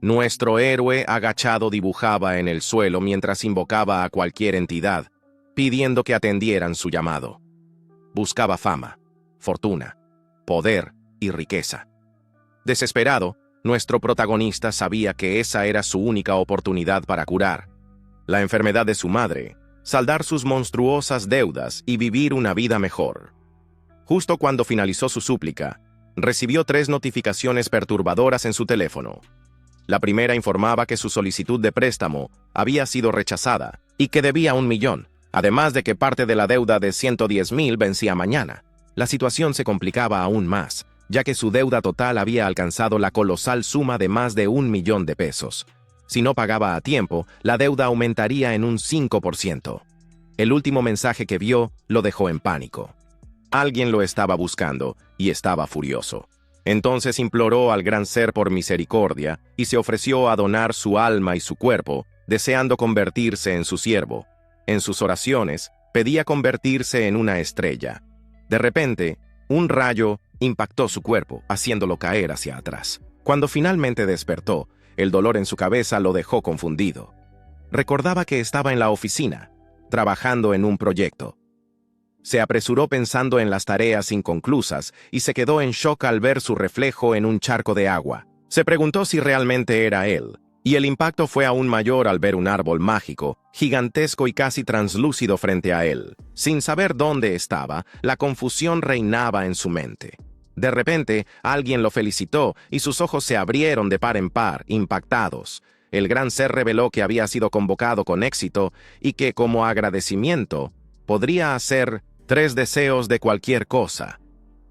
Nuestro héroe agachado dibujaba en el suelo mientras invocaba a cualquier entidad, pidiendo que atendieran su llamado. Buscaba fama, fortuna, poder y riqueza. Desesperado, nuestro protagonista sabía que esa era su única oportunidad para curar la enfermedad de su madre, saldar sus monstruosas deudas y vivir una vida mejor. Justo cuando finalizó su súplica, recibió 3 notificaciones perturbadoras en su teléfono. La primera informaba que su solicitud de préstamo había sido rechazada y que debía 1 millón, además de que parte de la deuda de 110,000 vencía mañana. La situación se complicaba aún más, ya que su deuda total había alcanzado la colosal suma de más de 1 millón de pesos. Si no pagaba a tiempo, la deuda aumentaría en un 5%. El último mensaje que vio lo dejó en pánico. Alguien lo estaba buscando y estaba furioso. Entonces imploró al gran ser por misericordia y se ofreció a donar su alma y su cuerpo, deseando convertirse en su siervo. En sus oraciones, pedía convertirse en una estrella. De repente, un rayo impactó su cuerpo, haciéndolo caer hacia atrás. Cuando finalmente despertó, el dolor en su cabeza lo dejó confundido. Recordaba que estaba en la oficina, trabajando en un proyecto. Se apresuró pensando en las tareas inconclusas y se quedó en shock al ver su reflejo en un charco de agua. Se preguntó si realmente era él, y el impacto fue aún mayor al ver un árbol mágico, gigantesco y casi translúcido frente a él. Sin saber dónde estaba, la confusión reinaba en su mente. De repente, alguien lo felicitó y sus ojos se abrieron de par en par, impactados. El gran ser reveló que había sido convocado con éxito y que, como agradecimiento, podría hacer 3 deseos de cualquier cosa.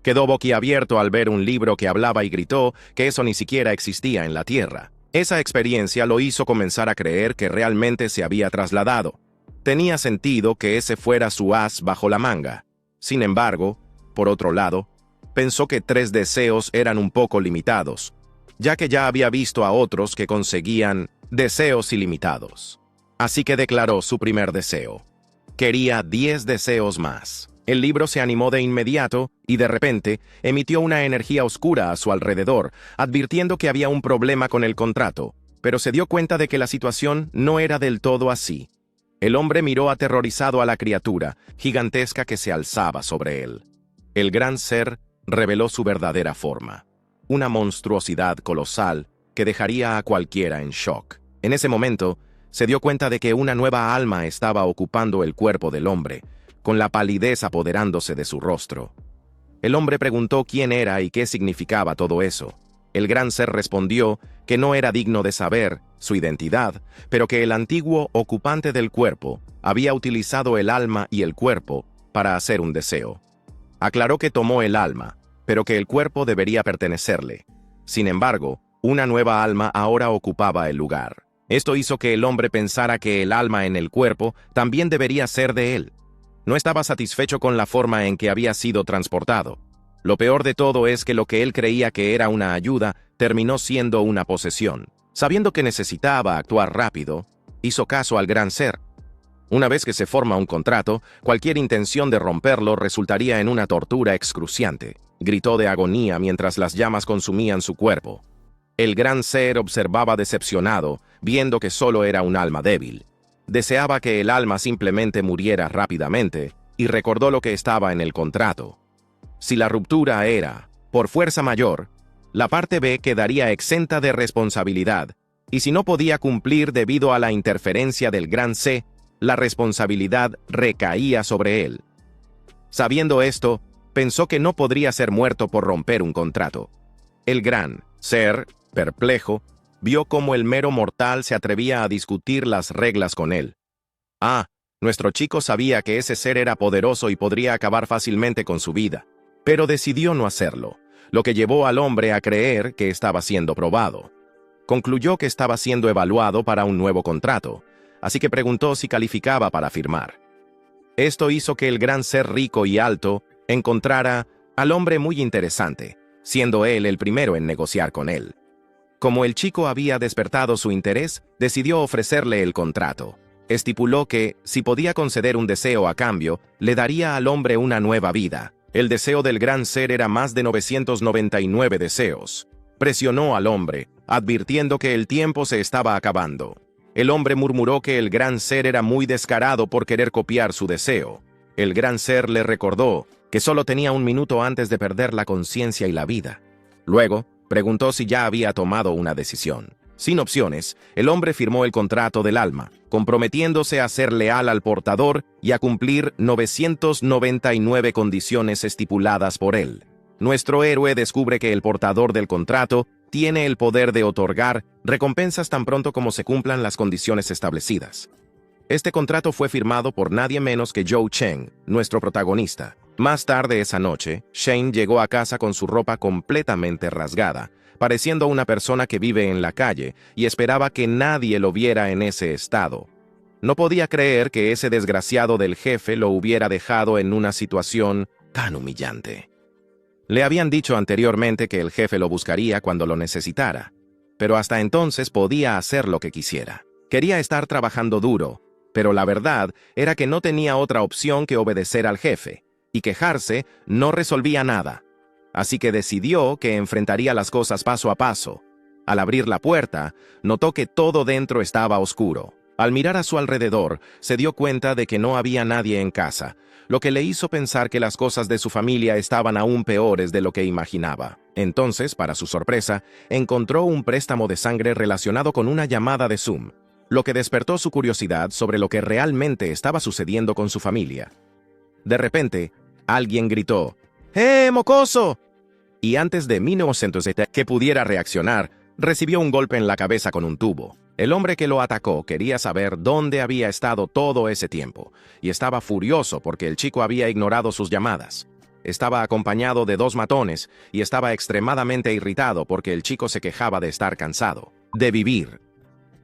Quedó boquiabierto al ver un libro que hablaba y gritó que eso ni siquiera existía en la Tierra. Esa experiencia lo hizo comenzar a creer que realmente se había trasladado. Tenía sentido que ese fuera su as bajo la manga. Sin embargo, por otro lado, pensó que 3 deseos eran un poco limitados, ya que ya había visto a otros que conseguían deseos ilimitados. Así que declaró su primer deseo. Quería 10 deseos más. El libro se animó de inmediato y de repente emitió una energía oscura a su alrededor, advirtiendo que había un problema con el contrato, pero se dio cuenta de que la situación no era del todo así. El hombre miró aterrorizado a la criatura, gigantesca que se alzaba sobre él. El gran ser reveló su verdadera forma, una monstruosidad colosal que dejaría a cualquiera en shock. En ese momento, se dio cuenta de que una nueva alma estaba ocupando el cuerpo del hombre, con la palidez apoderándose de su rostro. El hombre preguntó quién era y qué significaba todo eso. El gran ser respondió que no era digno de saber su identidad, pero que el antiguo ocupante del cuerpo había utilizado el alma y el cuerpo para hacer un deseo. Aclaró que tomó el alma, pero que el cuerpo debería pertenecerle. Sin embargo, una nueva alma ahora ocupaba el lugar. Esto hizo que el hombre pensara que el alma en el cuerpo también debería ser de él. No estaba satisfecho con la forma en que había sido transportado. Lo peor de todo es que lo que él creía que era una ayuda terminó siendo una posesión. Sabiendo que necesitaba actuar rápido, hizo caso al gran ser. Una vez que se forma un contrato, cualquier intención de romperlo resultaría en una tortura excruciante. Gritó de agonía mientras las llamas consumían su cuerpo. El gran ser observaba decepcionado, viendo que solo era un alma débil. Deseaba que el alma simplemente muriera rápidamente, y recordó lo que estaba en el contrato. Si la ruptura era, por fuerza mayor, la parte B quedaría exenta de responsabilidad, y si no podía cumplir debido a la interferencia del gran C, la responsabilidad recaía sobre él. Sabiendo esto, pensó que no podría ser muerto por romper un contrato. El gran ser, perplejo, vio cómo el mero mortal se atrevía a discutir las reglas con él. Nuestro chico sabía que ese ser era poderoso y podría acabar fácilmente con su vida, pero decidió no hacerlo, lo que llevó al hombre a creer que estaba siendo probado. Concluyó que estaba siendo evaluado para un nuevo contrato, así que preguntó si calificaba para firmar. Esto hizo que el gran ser rico y alto encontrara al hombre muy interesante, siendo él el primero en negociar con él. Como el chico había despertado su interés, decidió ofrecerle el contrato. Estipuló que, si podía conceder un deseo a cambio, le daría al hombre una nueva vida. El deseo del gran ser era más de 999 deseos. presionó al hombre, advirtiendo que el tiempo se estaba acabando. El hombre murmuró que el gran ser era muy descarado por querer copiar su deseo. El gran ser le recordó que solo tenía un minuto antes de perder la conciencia y la vida. Luego, preguntó si ya había tomado una decisión. Sin opciones, el hombre firmó el contrato del alma, comprometiéndose a ser leal al portador y a cumplir 999 condiciones estipuladas por él. Nuestro héroe descubre que el portador del contrato tiene el poder de otorgar recompensas tan pronto como se cumplan las condiciones establecidas. Este contrato fue firmado por nadie menos que Joe Cheng, nuestro protagonista. Más tarde esa noche, Shane llegó a casa con su ropa completamente rasgada, pareciendo una persona que vive en la calle, y esperaba que nadie lo viera en ese estado. No podía creer que ese desgraciado del jefe lo hubiera dejado en una situación tan humillante. Le habían dicho anteriormente que el jefe lo buscaría cuando lo necesitara, pero hasta entonces podía hacer lo que quisiera. Quería estar trabajando duro, pero la verdad era que no tenía otra opción que obedecer al jefe, y quejarse no resolvía nada. Así que decidió que enfrentaría las cosas paso a paso. Al abrir la puerta, notó que todo dentro estaba oscuro. Al mirar a su alrededor, se dio cuenta de que no había nadie en casa, lo que le hizo pensar que las cosas de su familia estaban aún peores de lo que imaginaba. Entonces, para su sorpresa, encontró un préstamo de sangre relacionado con una llamada de Zoom, lo que despertó su curiosidad sobre lo que realmente estaba sucediendo con su familia. De repente, alguien gritó, ¡Eh, mocoso! Y antes de 1970 que pudiera reaccionar, recibió un golpe en la cabeza con un tubo. El hombre que lo atacó quería saber dónde había estado todo ese tiempo, y estaba furioso porque el chico había ignorado sus llamadas. Estaba acompañado de 2 matones, y estaba extremadamente irritado porque el chico se quejaba de estar cansado, de vivir.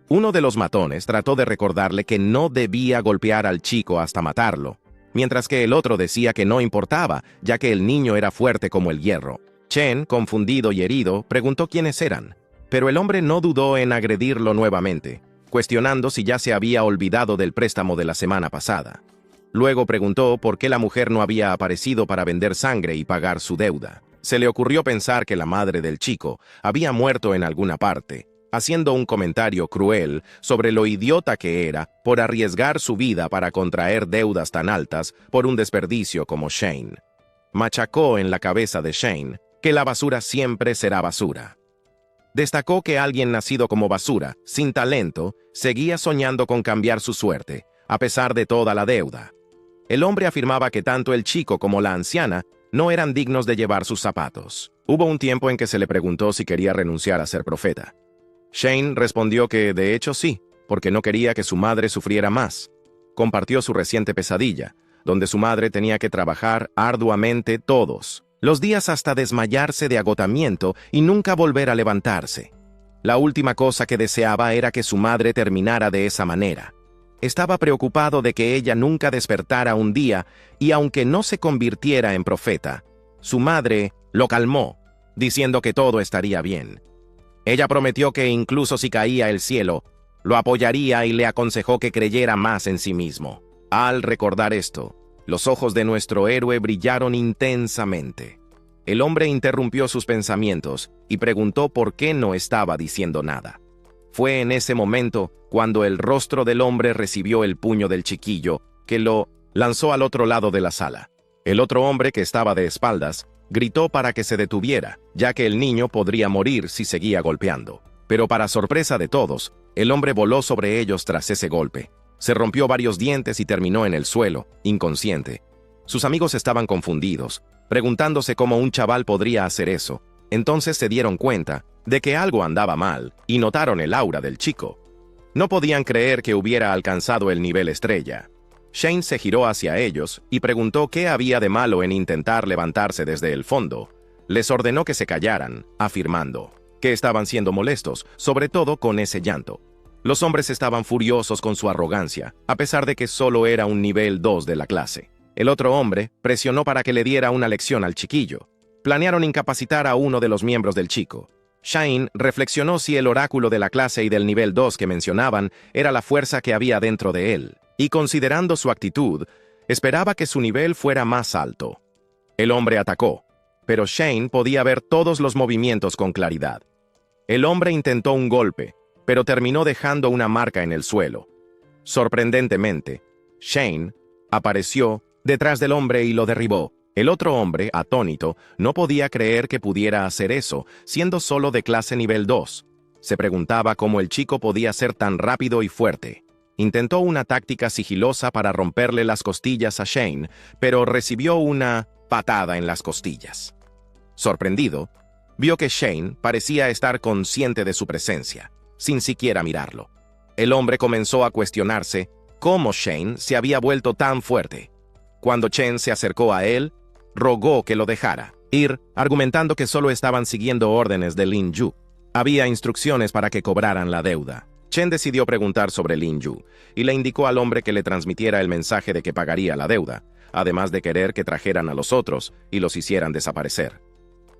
Uno de los matones trató de recordarle que no debía golpear al chico hasta matarlo, mientras que el otro decía que no importaba, ya que el niño era fuerte como el hierro. Chen, confundido y herido, preguntó quiénes eran, pero el hombre no dudó en agredirlo nuevamente, cuestionando si ya se había olvidado del préstamo de la semana pasada. Luego preguntó por qué la mujer no había aparecido para vender sangre y pagar su deuda. Se le ocurrió pensar que la madre del chico había muerto en alguna parte, haciendo un comentario cruel sobre lo idiota que era por arriesgar su vida para contraer deudas tan altas por un desperdicio como Shane. Machacó en la cabeza de Shane que la basura siempre será basura. Destacó que alguien nacido como basura, sin talento, seguía soñando con cambiar su suerte, a pesar de toda la deuda. El hombre afirmaba que tanto el chico como la anciana no eran dignos de llevar sus zapatos. Hubo un tiempo en que se le preguntó si quería renunciar a ser profeta. Shane respondió que de hecho sí, porque no quería que su madre sufriera más. Compartió su reciente pesadilla, donde su madre tenía que trabajar arduamente todos los días hasta desmayarse de agotamiento y nunca volver a levantarse. La última cosa que deseaba era que su madre terminara de esa manera. Estaba preocupado de que ella nunca despertara un día y aunque no se convirtiera en profeta, su madre lo calmó, diciendo que todo estaría bien. Ella prometió que incluso si caía el cielo, lo apoyaría y le aconsejó que creyera más en sí mismo. Al recordar esto, los ojos de nuestro héroe brillaron intensamente. El hombre interrumpió sus pensamientos y preguntó por qué no estaba diciendo nada. Fue en ese momento cuando el rostro del hombre recibió el puño del chiquillo, que lo lanzó al otro lado de la sala. El otro hombre, que estaba de espaldas, gritó para que se detuviera, ya que el niño podría morir si seguía golpeando. Pero para sorpresa de todos, el hombre voló sobre ellos tras ese golpe. Se rompió varios dientes y terminó en el suelo, inconsciente. Sus amigos estaban confundidos, preguntándose cómo un chaval podría hacer eso. Entonces se dieron cuenta de que algo andaba mal y notaron el aura del chico. No podían creer que hubiera alcanzado el nivel estrella. Shane se giró hacia ellos y preguntó qué había de malo en intentar levantarse desde el fondo. Les ordenó que se callaran, afirmando que estaban siendo molestos, sobre todo con ese llanto. Los hombres estaban furiosos con su arrogancia, a pesar de que solo era un nivel 2 de la clase. El otro hombre presionó para que le diera una lección al chiquillo. Planearon incapacitar a uno de los miembros del chico. Shane reflexionó si el oráculo de la clase y del nivel 2 que mencionaban era la fuerza que había dentro de él, y considerando su actitud, esperaba que su nivel fuera más alto. El hombre atacó. pero Shane podía ver todos los movimientos con claridad. El hombre intentó un golpe, pero terminó dejando una marca en el suelo. Sorprendentemente, Shane apareció detrás del hombre y lo derribó. El otro hombre, atónito, no podía creer que pudiera hacer eso, siendo solo de clase nivel 2. Se preguntaba cómo el chico podía ser tan rápido y fuerte. Intentó una táctica sigilosa para romperle las costillas a Shane, pero recibió una patada en las costillas. Sorprendido, vio que Shane parecía estar consciente de su presencia, sin siquiera mirarlo. El hombre comenzó a cuestionarse cómo Shane se había vuelto tan fuerte. Cuando Chen se acercó a él, rogó que lo dejara ir, argumentando que solo estaban siguiendo órdenes de Lin Yu. Había instrucciones para que cobraran la deuda. Chen decidió preguntar sobre Lin Yu y le indicó al hombre que le transmitiera el mensaje de que pagaría la deuda, además de querer que trajeran a los otros y los hicieran desaparecer.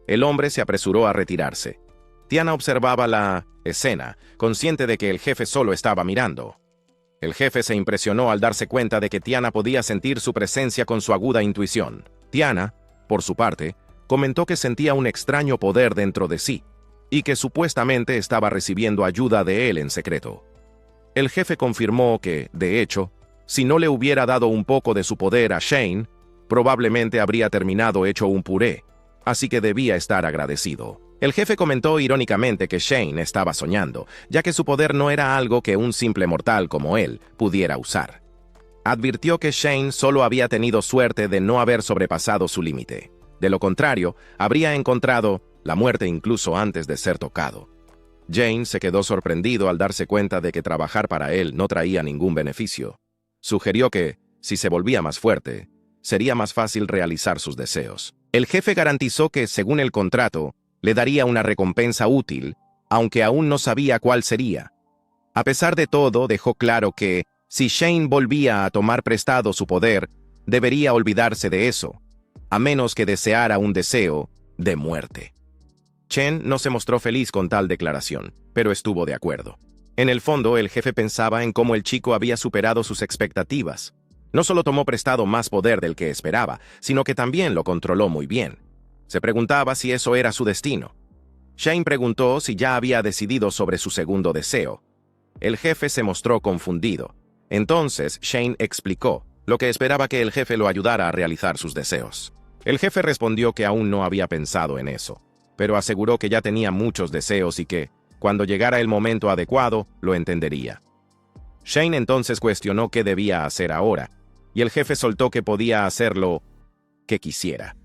El hombre se apresuró a retirarse. Tiana observaba la escena, consciente de que el jefe solo estaba mirando. El jefe se impresionó al darse cuenta de que Tiana podía sentir su presencia con su aguda intuición. Tiana, por su parte, comentó que sentía un extraño poder dentro de sí, y que supuestamente estaba recibiendo ayuda de él en secreto. El jefe confirmó que, de hecho, si no le hubiera dado un poco de su poder a Shane, probablemente habría terminado hecho un puré, así que debía estar agradecido. El jefe comentó irónicamente que Shane estaba soñando, ya que su poder no era algo que un simple mortal como él pudiera usar. Advirtió que Shane solo había tenido suerte de no haber sobrepasado su límite. De lo contrario, habría encontrado la muerte incluso antes de ser tocado. Jane se quedó sorprendido al darse cuenta de que trabajar para él no traía ningún beneficio. Sugirió que, si se volvía más fuerte, sería más fácil realizar sus deseos. El jefe garantizó que, según el contrato, le daría una recompensa útil, aunque aún no sabía cuál sería. A pesar de todo, dejó claro que, si Shane volvía a tomar prestado su poder, debería olvidarse de eso, a menos que deseara un deseo de muerte. Chen no se mostró feliz con tal declaración, pero estuvo de acuerdo. En el fondo, el jefe pensaba en cómo el chico había superado sus expectativas. No solo tomó prestado más poder del que esperaba, sino que también lo controló muy bien. Se preguntaba si eso era su destino. Shane preguntó si ya había decidido sobre su segundo deseo. El jefe se mostró confundido. Entonces, Shane explicó lo que esperaba que el jefe lo ayudara a realizar sus deseos. El jefe respondió que aún no había pensado en eso, pero aseguró que ya tenía muchos deseos y que, cuando llegara el momento adecuado, lo entendería. Shane entonces cuestionó qué debía hacer ahora, y el jefe soltó que podía hacer lo que quisiera.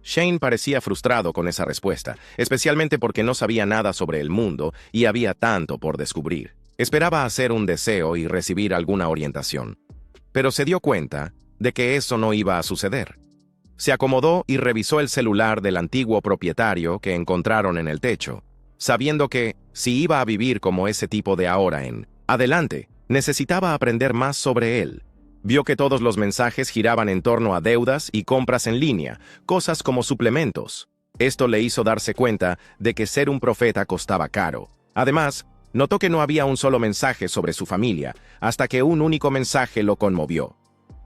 Shane parecía frustrado con esa respuesta, especialmente porque no sabía nada sobre el mundo y había tanto por descubrir. Esperaba hacer un deseo y recibir alguna orientación, pero se dio cuenta de que eso no iba a suceder. Se acomodó y revisó el celular del antiguo propietario que encontraron en el techo, sabiendo que, si iba a vivir como ese tipo de ahora en adelante, necesitaba aprender más sobre él. Vio que todos los mensajes giraban en torno a deudas y compras en línea, cosas como suplementos. Esto le hizo darse cuenta de que ser un profeta costaba caro. Además, notó que no había un solo mensaje sobre su familia, hasta que un único mensaje lo conmovió.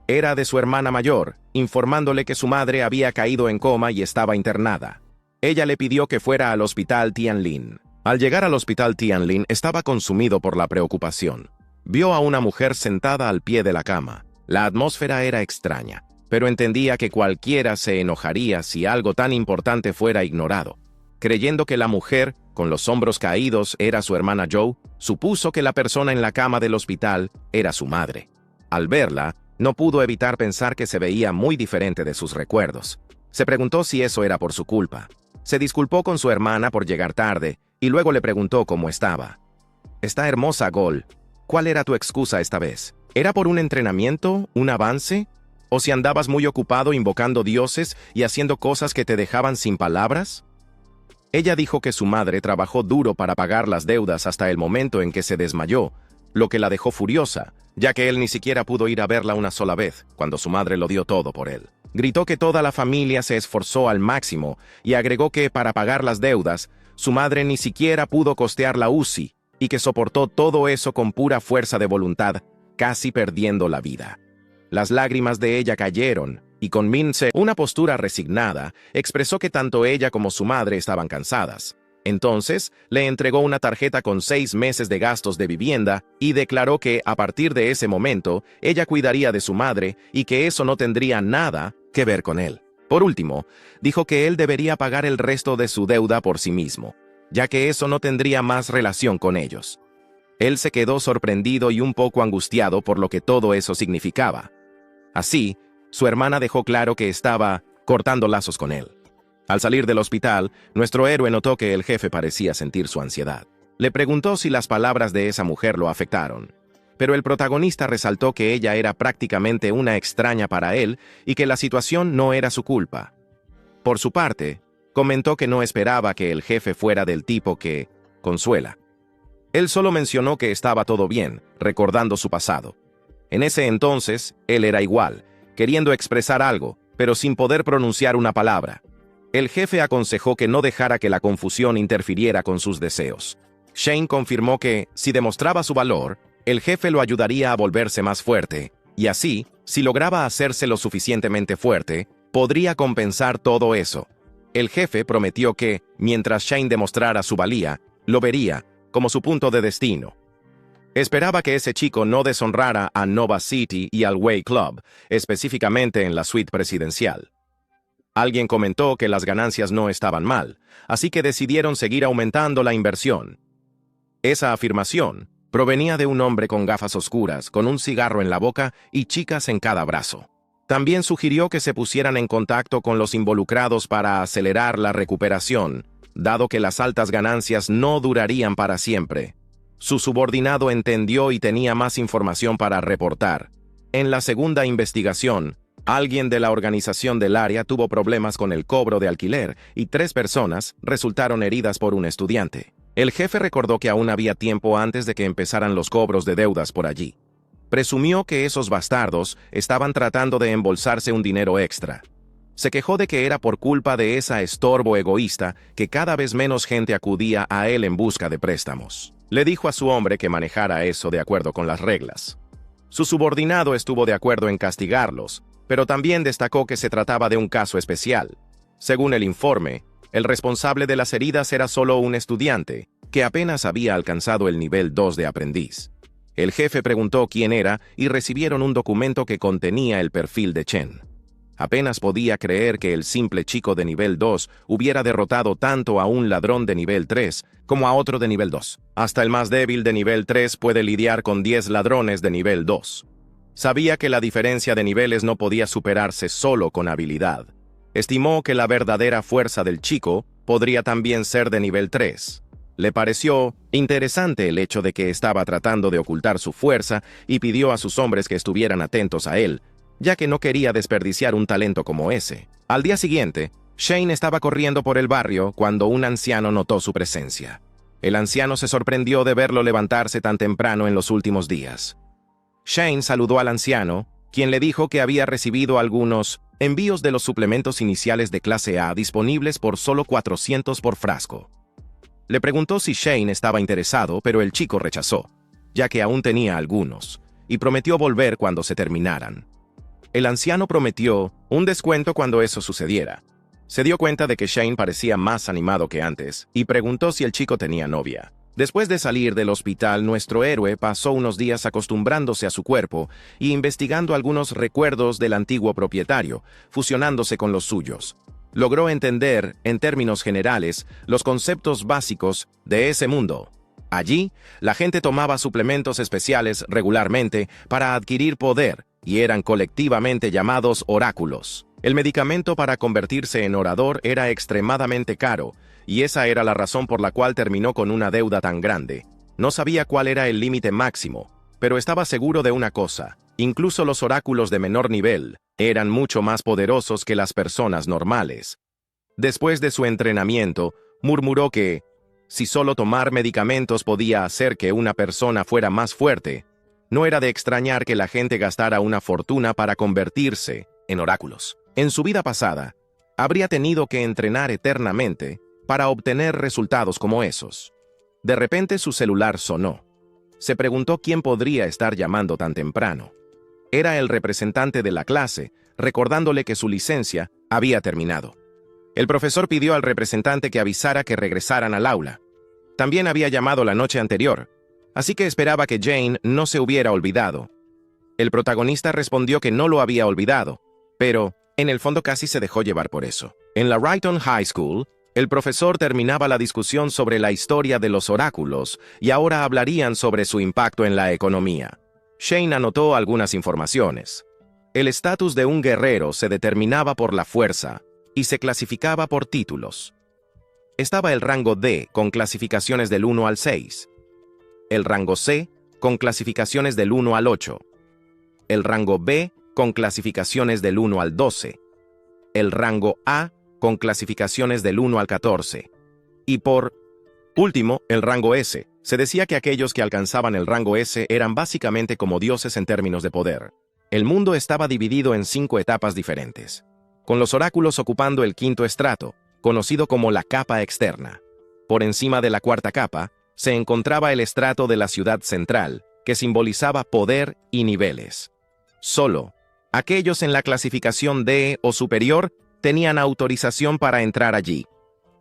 Era de su hermana mayor, informándole que su madre había caído en coma y estaba internada. Ella le pidió que fuera al hospital Tianlin. Al llegar al hospital Tianlin, estaba consumido por la preocupación. Vio a una mujer sentada al pie de la cama. La atmósfera era extraña, pero entendía que cualquiera se enojaría si algo tan importante fuera ignorado. Creyendo que la mujer, con los hombros caídos, era su hermana Joe, supuso que la persona en la cama del hospital era su madre. Al verla, no pudo evitar pensar que se veía muy diferente de sus recuerdos. Se preguntó si eso era por su culpa. Se disculpó con su hermana por llegar tarde y luego le preguntó cómo estaba. «Está hermosa, Gol. ¿Cuál era tu excusa esta vez? ¿Era por un entrenamiento, un avance? ¿O si andabas muy ocupado invocando dioses y haciendo cosas que te dejaban sin palabras?» Ella dijo que su madre trabajó duro para pagar las deudas hasta el momento en que se desmayó, lo que la dejó furiosa, ya que él ni siquiera pudo ir a verla una sola vez, cuando su madre lo dio todo por él. Gritó que toda la familia se esforzó al máximo y agregó que, para pagar las deudas, su madre ni siquiera pudo costear la UCI y que soportó todo eso con pura fuerza de voluntad, casi perdiendo la vida. Las lágrimas de ella cayeron, y con Minse una postura resignada, expresó que tanto ella como su madre estaban cansadas. Entonces, le entregó una tarjeta con 6 meses de gastos de vivienda y declaró que, a partir de ese momento, ella cuidaría de su madre y que eso no tendría nada que ver con él. Por último, dijo que él debería pagar el resto de su deuda por sí mismo, ya que eso no tendría más relación con ellos. Él se quedó sorprendido y un poco angustiado por lo que todo eso significaba. Así, su hermana dejó claro que estaba cortando lazos con él. Al salir del hospital, nuestro héroe notó que el jefe parecía sentir su ansiedad. Le preguntó si las palabras de esa mujer lo afectaron, pero el protagonista resaltó que ella era prácticamente una extraña para él y que la situación no era su culpa. Por su parte, comentó que no esperaba que el jefe fuera del tipo que consuela. Él solo mencionó que estaba todo bien, recordando su pasado. En ese entonces, él era igual, queriendo expresar algo, pero sin poder pronunciar una palabra. El jefe aconsejó que no dejara que la confusión interfiriera con sus deseos. Shane confirmó que, si demostraba su valor, el jefe lo ayudaría a volverse más fuerte, y así, si lograba hacerse lo suficientemente fuerte, podría compensar todo eso. El jefe prometió que, mientras Shane demostrara su valía, lo vería como su punto de destino. Esperaba que ese chico no deshonrara a Nova City y al Way Club, específicamente en la suite presidencial. Alguien comentó que las ganancias no estaban mal, así que decidieron seguir aumentando la inversión. Esa afirmación provenía de un hombre con gafas oscuras, con un cigarro en la boca y chicas en cada brazo. También sugirió que se pusieran en contacto con los involucrados para acelerar la recuperación, dado que las altas ganancias no durarían para siempre. Su subordinado entendió y tenía más información para reportar. En la segunda investigación, alguien de la organización del área tuvo problemas con el cobro de alquiler y 3 personas resultaron heridas por un estudiante. El jefe recordó que aún había tiempo antes de que empezaran los cobros de deudas por allí. Presumió que esos bastardos estaban tratando de embolsarse un dinero extra. Se quejó de que era por culpa de esa estorbo egoísta que cada vez menos gente acudía a él en busca de préstamos. Le dijo a su hombre que manejara eso de acuerdo con las reglas. Su subordinado estuvo de acuerdo en castigarlos, pero también destacó que se trataba de un caso especial. Según el informe, el responsable de las heridas era solo un estudiante, que apenas había alcanzado el nivel 2 de aprendiz. El jefe preguntó quién era y recibieron un documento que contenía el perfil de Chen. Apenas podía creer que el simple chico de nivel 2 hubiera derrotado tanto a un ladrón de nivel 3 como a otro de nivel 2. Hasta el más débil de nivel 3 puede lidiar con 10 ladrones de nivel 2. Sabía que la diferencia de niveles no podía superarse solo con habilidad. Estimó que la verdadera fuerza del chico podría también ser de nivel 3. Le pareció interesante el hecho de que estaba tratando de ocultar su fuerza y pidió a sus hombres que estuvieran atentos a él, ya que no quería desperdiciar un talento como ese. Al día siguiente, Shane estaba corriendo por el barrio cuando un anciano notó su presencia. El anciano se sorprendió de verlo levantarse tan temprano en los últimos días. Shane saludó al anciano, quien le dijo que había recibido algunos envíos de los suplementos iniciales de clase A disponibles por solo 400 por frasco. Le preguntó si Shane estaba interesado, pero el chico rechazó, ya que aún tenía algunos, y prometió volver cuando se terminaran. El anciano prometió un descuento cuando eso sucediera. Se dio cuenta de que Shane parecía más animado que antes, y preguntó si el chico tenía novia. Después de salir del hospital, nuestro héroe pasó unos días acostumbrándose a su cuerpo y investigando algunos recuerdos del antiguo propietario, fusionándose con los suyos. Logró entender, en términos generales, los conceptos básicos de ese mundo. Allí, la gente tomaba suplementos especiales regularmente para adquirir poder y eran colectivamente llamados oráculos. El medicamento para convertirse en orador era extremadamente caro, y esa era la razón por la cual terminó con una deuda tan grande. No sabía cuál era el límite máximo, pero estaba seguro de una cosa: incluso los oráculos de menor nivel eran mucho más poderosos que las personas normales. Después de su entrenamiento, murmuró que, si solo tomar medicamentos podía hacer que una persona fuera más fuerte, no era de extrañar que la gente gastara una fortuna para convertirse en oráculos. En su vida pasada, habría tenido que entrenar eternamente para obtener resultados como esos. De repente su celular sonó. Se preguntó quién podría estar llamando tan temprano. Era el representante de la clase, recordándole que su licencia había terminado. El profesor pidió al representante que avisara que regresaran al aula. También había llamado la noche anterior, así que esperaba que Jane no se hubiera olvidado. El protagonista respondió que no lo había olvidado, pero en el fondo casi se dejó llevar por eso. En la Wrighton High School, el profesor terminaba la discusión sobre la historia de los oráculos y ahora hablarían sobre su impacto en la economía. Shane anotó algunas informaciones. El estatus de un guerrero se determinaba por la fuerza y se clasificaba por títulos. Estaba el rango D con clasificaciones del 1 al 6, el rango C con clasificaciones del 1 al 8, el rango B con clasificaciones del 1 al 12, el rango A con clasificaciones del 1 al 14, y por último, el rango S. Se decía que aquellos que alcanzaban el rango S eran básicamente como dioses en términos de poder. El mundo estaba dividido en 5 etapas diferentes, con los oráculos ocupando el quinto estrato, conocido como la capa externa. Por encima de la cuarta capa, se encontraba el estrato de la ciudad central, que simbolizaba poder y niveles. Solo aquellos en la clasificación D o superior tenían autorización para entrar allí.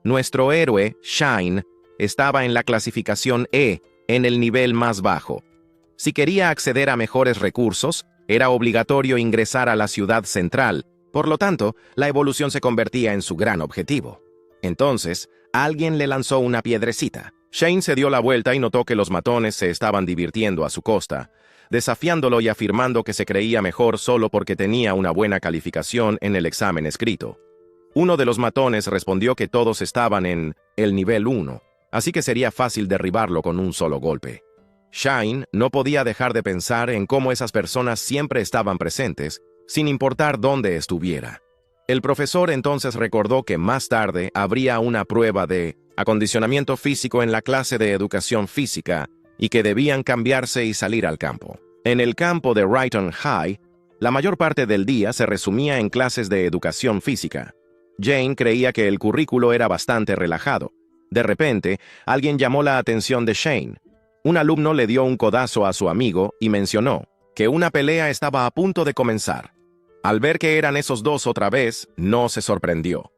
Nuestro héroe, Shine, estaba en la clasificación E, en el nivel más bajo. Si quería acceder a mejores recursos, era obligatorio ingresar a la ciudad central. Por lo tanto, la evolución se convertía en su gran objetivo. Entonces, alguien le lanzó una piedrecita. Shane se dio la vuelta y notó que los matones se estaban divirtiendo a su costa, desafiándolo y afirmando que se creía mejor solo porque tenía una buena calificación en el examen escrito. Uno de los matones respondió que todos estaban en el nivel 1, así que sería fácil derribarlo con un solo golpe. Shine no podía dejar de pensar en cómo esas personas siempre estaban presentes, sin importar dónde estuviera. El profesor entonces recordó que más tarde habría una prueba de acondicionamiento físico en la clase de educación física y que debían cambiarse y salir al campo. En el campo de Wrighton High, la mayor parte del día se resumía en clases de educación física. Jane creía que el currículo era bastante relajado. De repente, alguien llamó la atención de Shane. Un alumno le dio un codazo a su amigo y mencionó que una pelea estaba a punto de comenzar. Al ver que eran esos dos otra vez, no se sorprendió.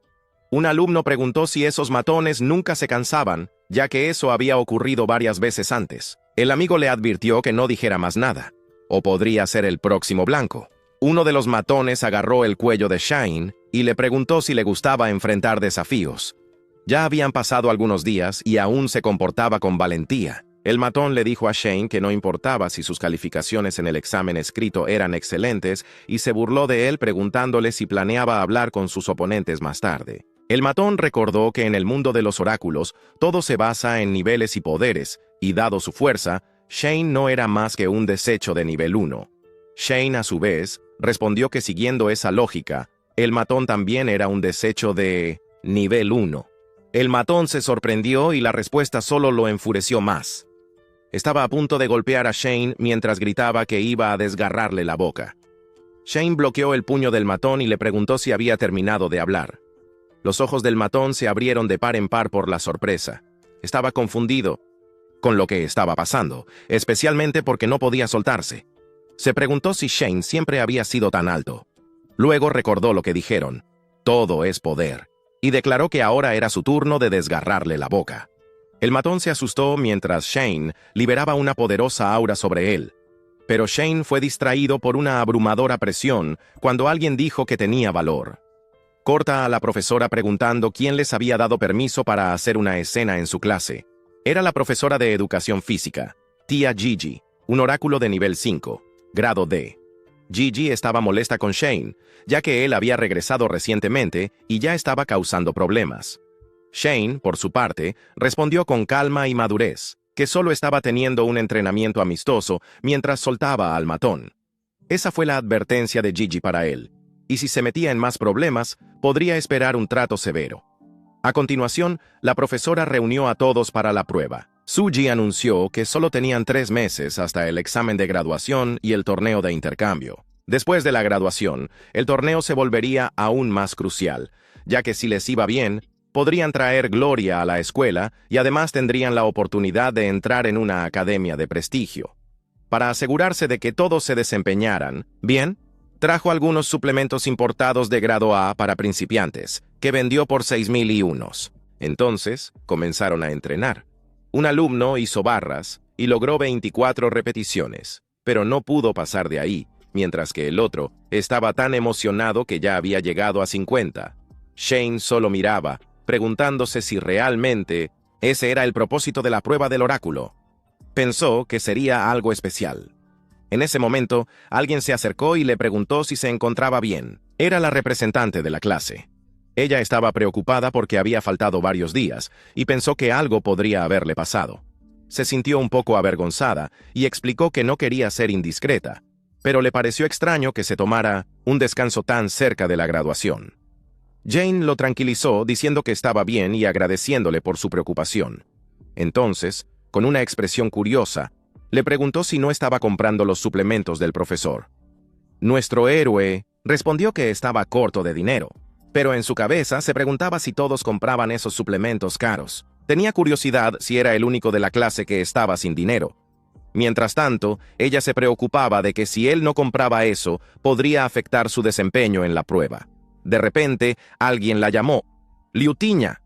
Un alumno preguntó si esos matones nunca se cansaban, ya que eso había ocurrido varias veces antes. El amigo le advirtió que no dijera más nada, o podría ser el próximo blanco. Uno de los matones agarró el cuello de Shane y le preguntó si le gustaba enfrentar desafíos. Ya habían pasado algunos días y aún se comportaba con valentía. El matón le dijo a Shane que no importaba si sus calificaciones en el examen escrito eran excelentes y se burló de él preguntándole si planeaba hablar con sus oponentes más tarde. El matón recordó que en el mundo de los oráculos todo se basa en niveles y poderes, y dado su fuerza, Shane no era más que un desecho de nivel 1. Shane, a su vez, respondió que siguiendo esa lógica, el matón también era un desecho de nivel 1. El matón se sorprendió y la respuesta solo lo enfureció más. Estaba a punto de golpear a Shane mientras gritaba que iba a desgarrarle la boca. Shane bloqueó el puño del matón y le preguntó si había terminado de hablar. Los ojos del matón se abrieron de par en par por la sorpresa. Estaba confundido con lo que estaba pasando, especialmente porque no podía soltarse. Se preguntó si Shane siempre había sido tan alto. Luego recordó lo que dijeron: todo es poder, y declaró que ahora era su turno de desgarrarle la boca. El matón se asustó mientras Shane liberaba una poderosa aura sobre él. Pero Shane fue distraído por una abrumadora presión cuando alguien dijo que tenía valor. Corta a la profesora preguntando quién les había dado permiso para hacer una escena en su clase. Era la profesora de educación física, tía Gigi, un oráculo de nivel 5, grado D. Gigi estaba molesta con Shane, ya que él había regresado recientemente y ya estaba causando problemas. Shane, por su parte, respondió con calma y madurez, que solo estaba teniendo un entrenamiento amistoso mientras soltaba al matón. Esa fue la advertencia de Gigi para él, y si se metía en más problemas, podría esperar un trato severo. A continuación, la profesora reunió a todos para la prueba. Suji anunció que solo tenían 3 meses hasta el examen de graduación y el torneo de intercambio. Después de la graduación, el torneo se volvería aún más crucial, ya que si les iba bien, podrían traer gloria a la escuela y además tendrían la oportunidad de entrar en una academia de prestigio. Para asegurarse de que todos se desempeñaran bien, Trajo algunos suplementos importados de grado A para principiantes, que vendió por 6,001. Entonces, comenzaron a entrenar. Un alumno hizo barras y logró 24 repeticiones, pero no pudo pasar de ahí, mientras que el otro estaba tan emocionado que ya había llegado a 50. Shane solo miraba, preguntándose si realmente ese era el propósito de la prueba del oráculo. Pensó que sería algo especial. En ese momento, alguien se acercó y le preguntó si se encontraba bien. Era la representante de la clase. Ella estaba preocupada porque había faltado varios días y pensó que algo podría haberle pasado. Se sintió un poco avergonzada y explicó que no quería ser indiscreta, pero le pareció extraño que se tomara un descanso tan cerca de la graduación. Jane lo tranquilizó diciendo que estaba bien y agradeciéndole por su preocupación. Entonces, con una expresión curiosa, le preguntó si no estaba comprando los suplementos del profesor. Nuestro héroe respondió que estaba corto de dinero, pero en su cabeza se preguntaba si todos compraban esos suplementos caros. Tenía curiosidad si era el único de la clase que estaba sin dinero. Mientras tanto, ella se preocupaba de que si él no compraba eso, podría afectar su desempeño en la prueba. De repente, alguien la llamó. Liutiña.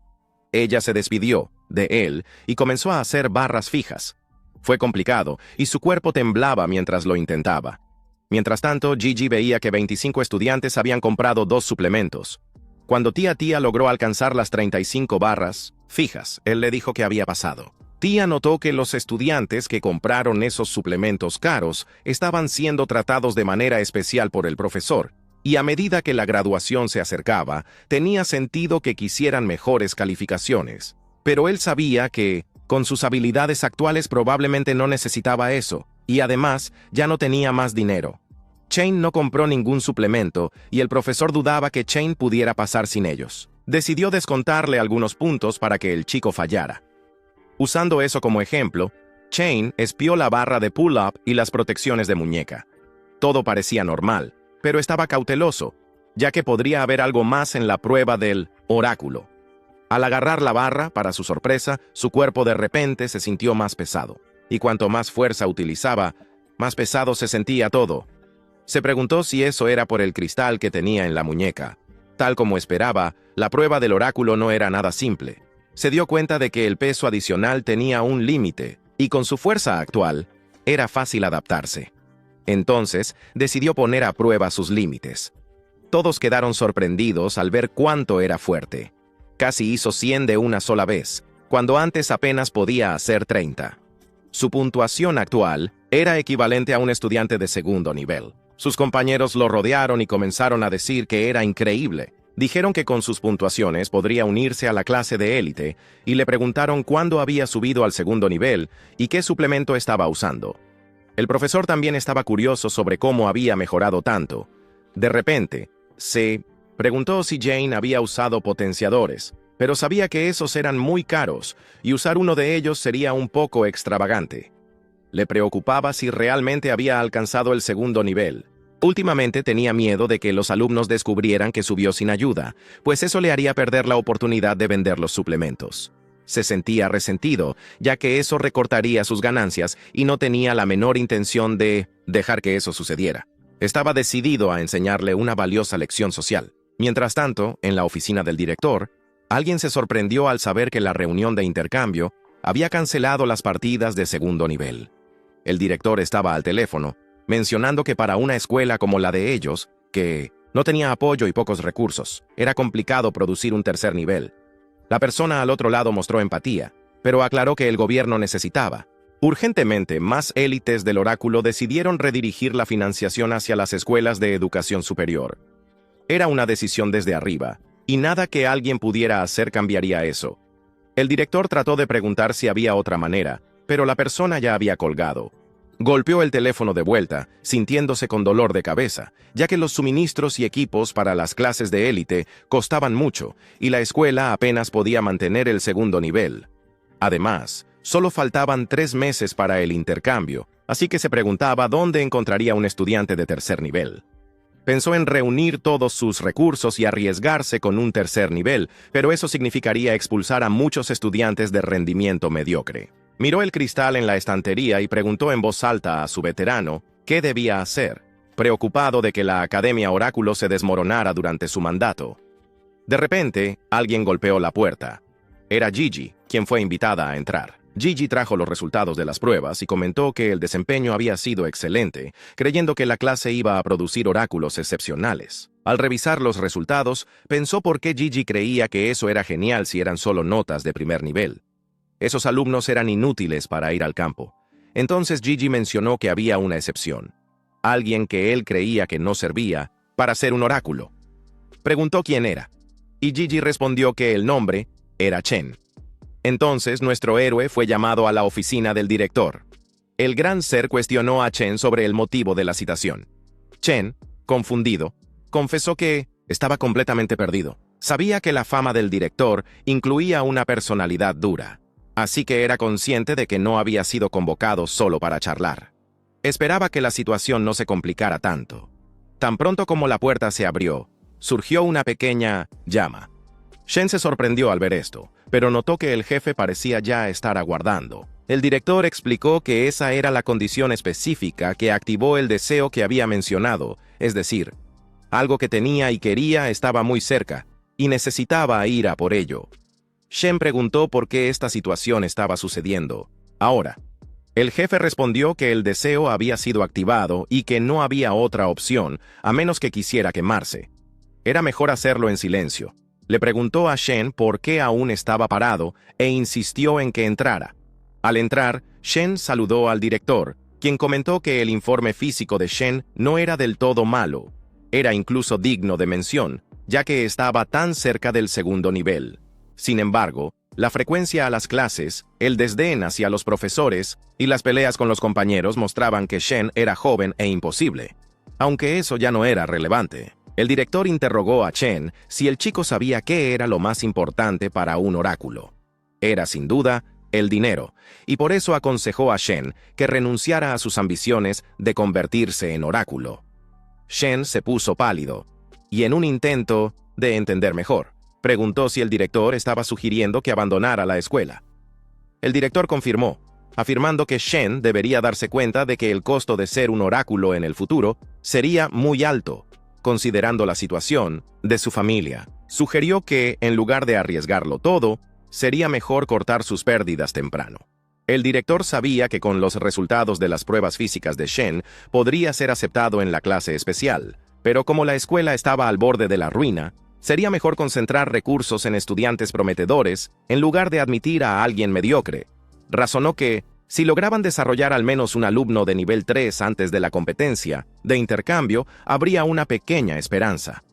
Ella se despidió de él y comenzó a hacer barras fijas. Fue complicado y su cuerpo temblaba mientras lo intentaba. Mientras tanto, Gigi veía que 25 estudiantes habían comprado 2 suplementos. Cuando Tía logró alcanzar las 35 barras fijas, él le dijo qué había pasado. Tía notó que los estudiantes que compraron esos suplementos caros estaban siendo tratados de manera especial por el profesor, y a medida que la graduación se acercaba, tenía sentido que quisieran mejores calificaciones. Pero él sabía que, con sus habilidades actuales, probablemente no necesitaba eso, y además ya no tenía más dinero. Shane no compró ningún suplemento, y el profesor dudaba que Shane pudiera pasar sin ellos. Decidió descontarle algunos puntos para que el chico fallara. Usando eso como ejemplo, Shane espió la barra de pull-up y las protecciones de muñeca. Todo parecía normal, pero estaba cauteloso, ya que podría haber algo más en la prueba del oráculo. Al agarrar la barra, para su sorpresa, su cuerpo de repente se sintió más pesado, y cuanto más fuerza utilizaba, más pesado se sentía todo. Se preguntó si eso era por el cristal que tenía en la muñeca. Tal como esperaba, la prueba del oráculo no era nada simple. Se dio cuenta de que el peso adicional tenía un límite, y con su fuerza actual, era fácil adaptarse. Entonces, decidió poner a prueba sus límites. Todos quedaron sorprendidos al ver cuánto era fuerte. Casi hizo 100 de una sola vez, cuando antes apenas podía hacer 30. Su puntuación actual era equivalente a un estudiante de segundo nivel. Sus compañeros lo rodearon y comenzaron a decir que era increíble. Dijeron que con sus puntuaciones podría unirse a la clase de élite y le preguntaron cuándo había subido al segundo nivel y qué suplemento estaba usando. El profesor también estaba curioso sobre cómo había mejorado tanto. De repente, se preguntó si Jane había usado potenciadores, pero sabía que esos eran muy caros y usar uno de ellos sería un poco extravagante. Le preocupaba si realmente había alcanzado el segundo nivel. Últimamente tenía miedo de que los alumnos descubrieran que subió sin ayuda, pues eso le haría perder la oportunidad de vender los suplementos. Se sentía resentido, ya que eso recortaría sus ganancias y no tenía la menor intención de dejar que eso sucediera. Estaba decidido a enseñarle una valiosa lección social. Mientras tanto, en la oficina del director, alguien se sorprendió al saber que la reunión de intercambio había cancelado las partidas de segundo nivel. El director estaba al teléfono, mencionando que para una escuela como la de ellos, que no tenía apoyo y pocos recursos, era complicado producir un tercer nivel. La persona al otro lado mostró empatía, pero aclaró que el gobierno necesitaba. Urgentemente, más élites del oráculo decidieron redirigir la financiación hacia las escuelas de educación superior. Era una decisión desde arriba, y nada que alguien pudiera hacer cambiaría eso. El director trató de preguntar si había otra manera, pero la persona ya había colgado. Golpeó el teléfono de vuelta, sintiéndose con dolor de cabeza, ya que los suministros y equipos para las clases de élite costaban mucho, y la escuela apenas podía mantener el segundo nivel. Además, solo faltaban 3 meses para el intercambio, así que se preguntaba dónde encontraría un estudiante de tercer nivel. Pensó en reunir todos sus recursos y arriesgarse con un tercer nivel, pero eso significaría expulsar a muchos estudiantes de rendimiento mediocre. Miró el cristal en la estantería y preguntó en voz alta a su veterano qué debía hacer. preocupado de que la Academia Oráculo se desmoronara durante su mandato. De repente, alguien golpeó la puerta. Era Gigi, quien fue invitada a entrar. Gigi trajo los resultados de las pruebas y comentó que el desempeño había sido excelente, creyendo que la clase iba a producir oráculos excepcionales. Al revisar los resultados, pensó por qué Gigi creía que eso era genial si eran solo notas de primer nivel. Esos alumnos eran inútiles para ir al campo. Entonces Gigi mencionó que había una excepción. Alguien que él creía que no servía para ser un oráculo. Preguntó quién era, y Gigi respondió que el nombre era Chen. Entonces nuestro héroe fue llamado a la oficina del director. El gran ser cuestionó a Chen sobre el motivo de la citación. Chen, confundido, confesó que estaba completamente perdido. Sabía que la fama del director incluía una personalidad dura, así que era consciente de que no había sido convocado solo para charlar. Esperaba que la situación no se complicara tanto. Tan pronto como la puerta se abrió, surgió una pequeña llama. Shen se sorprendió al ver esto, pero notó que el jefe parecía ya estar aguardando. El director explicó que esa era la condición específica que activó el deseo que había mencionado, es decir, algo que tenía y quería estaba muy cerca, y necesitaba ir a por ello. Shen preguntó por qué esta situación estaba sucediendo. Ahora, el jefe respondió que el deseo había sido activado y que no había otra opción, a menos que quisiera quemarse. Era mejor hacerlo en silencio. Le preguntó a Shen por qué aún estaba parado e insistió en que entrara. Al entrar, Shen saludó al director, quien comentó que el informe físico de Shen no era del todo malo. Era incluso digno de mención, ya que estaba tan cerca del segundo nivel. Sin embargo, la frecuencia a las clases, el desdén hacia los profesores y las peleas con los compañeros mostraban que Shen era joven e imposible. Aunque eso ya no era relevante. El director interrogó a Chen si el chico sabía qué era lo más importante para un oráculo. Era, sin duda, el dinero, y por eso aconsejó a Shen que renunciara a sus ambiciones de convertirse en oráculo. Shen se puso pálido, y en un intento de entender mejor, preguntó si el director estaba sugiriendo que abandonara la escuela. El director confirmó, afirmando que Shen debería darse cuenta de que el costo de ser un oráculo en el futuro sería muy alto, considerando la situación de su familia. Sugirió que, en lugar de arriesgarlo todo, sería mejor cortar sus pérdidas temprano. El director sabía que con los resultados de las pruebas físicas de Shen podría ser aceptado en la clase especial, pero como la escuela estaba al borde de la ruina, sería mejor concentrar recursos en estudiantes prometedores en lugar de admitir a alguien mediocre. Razonó que, si lograban desarrollar al menos un alumno de nivel 3 antes de la competencia, de intercambio, habría una pequeña esperanza.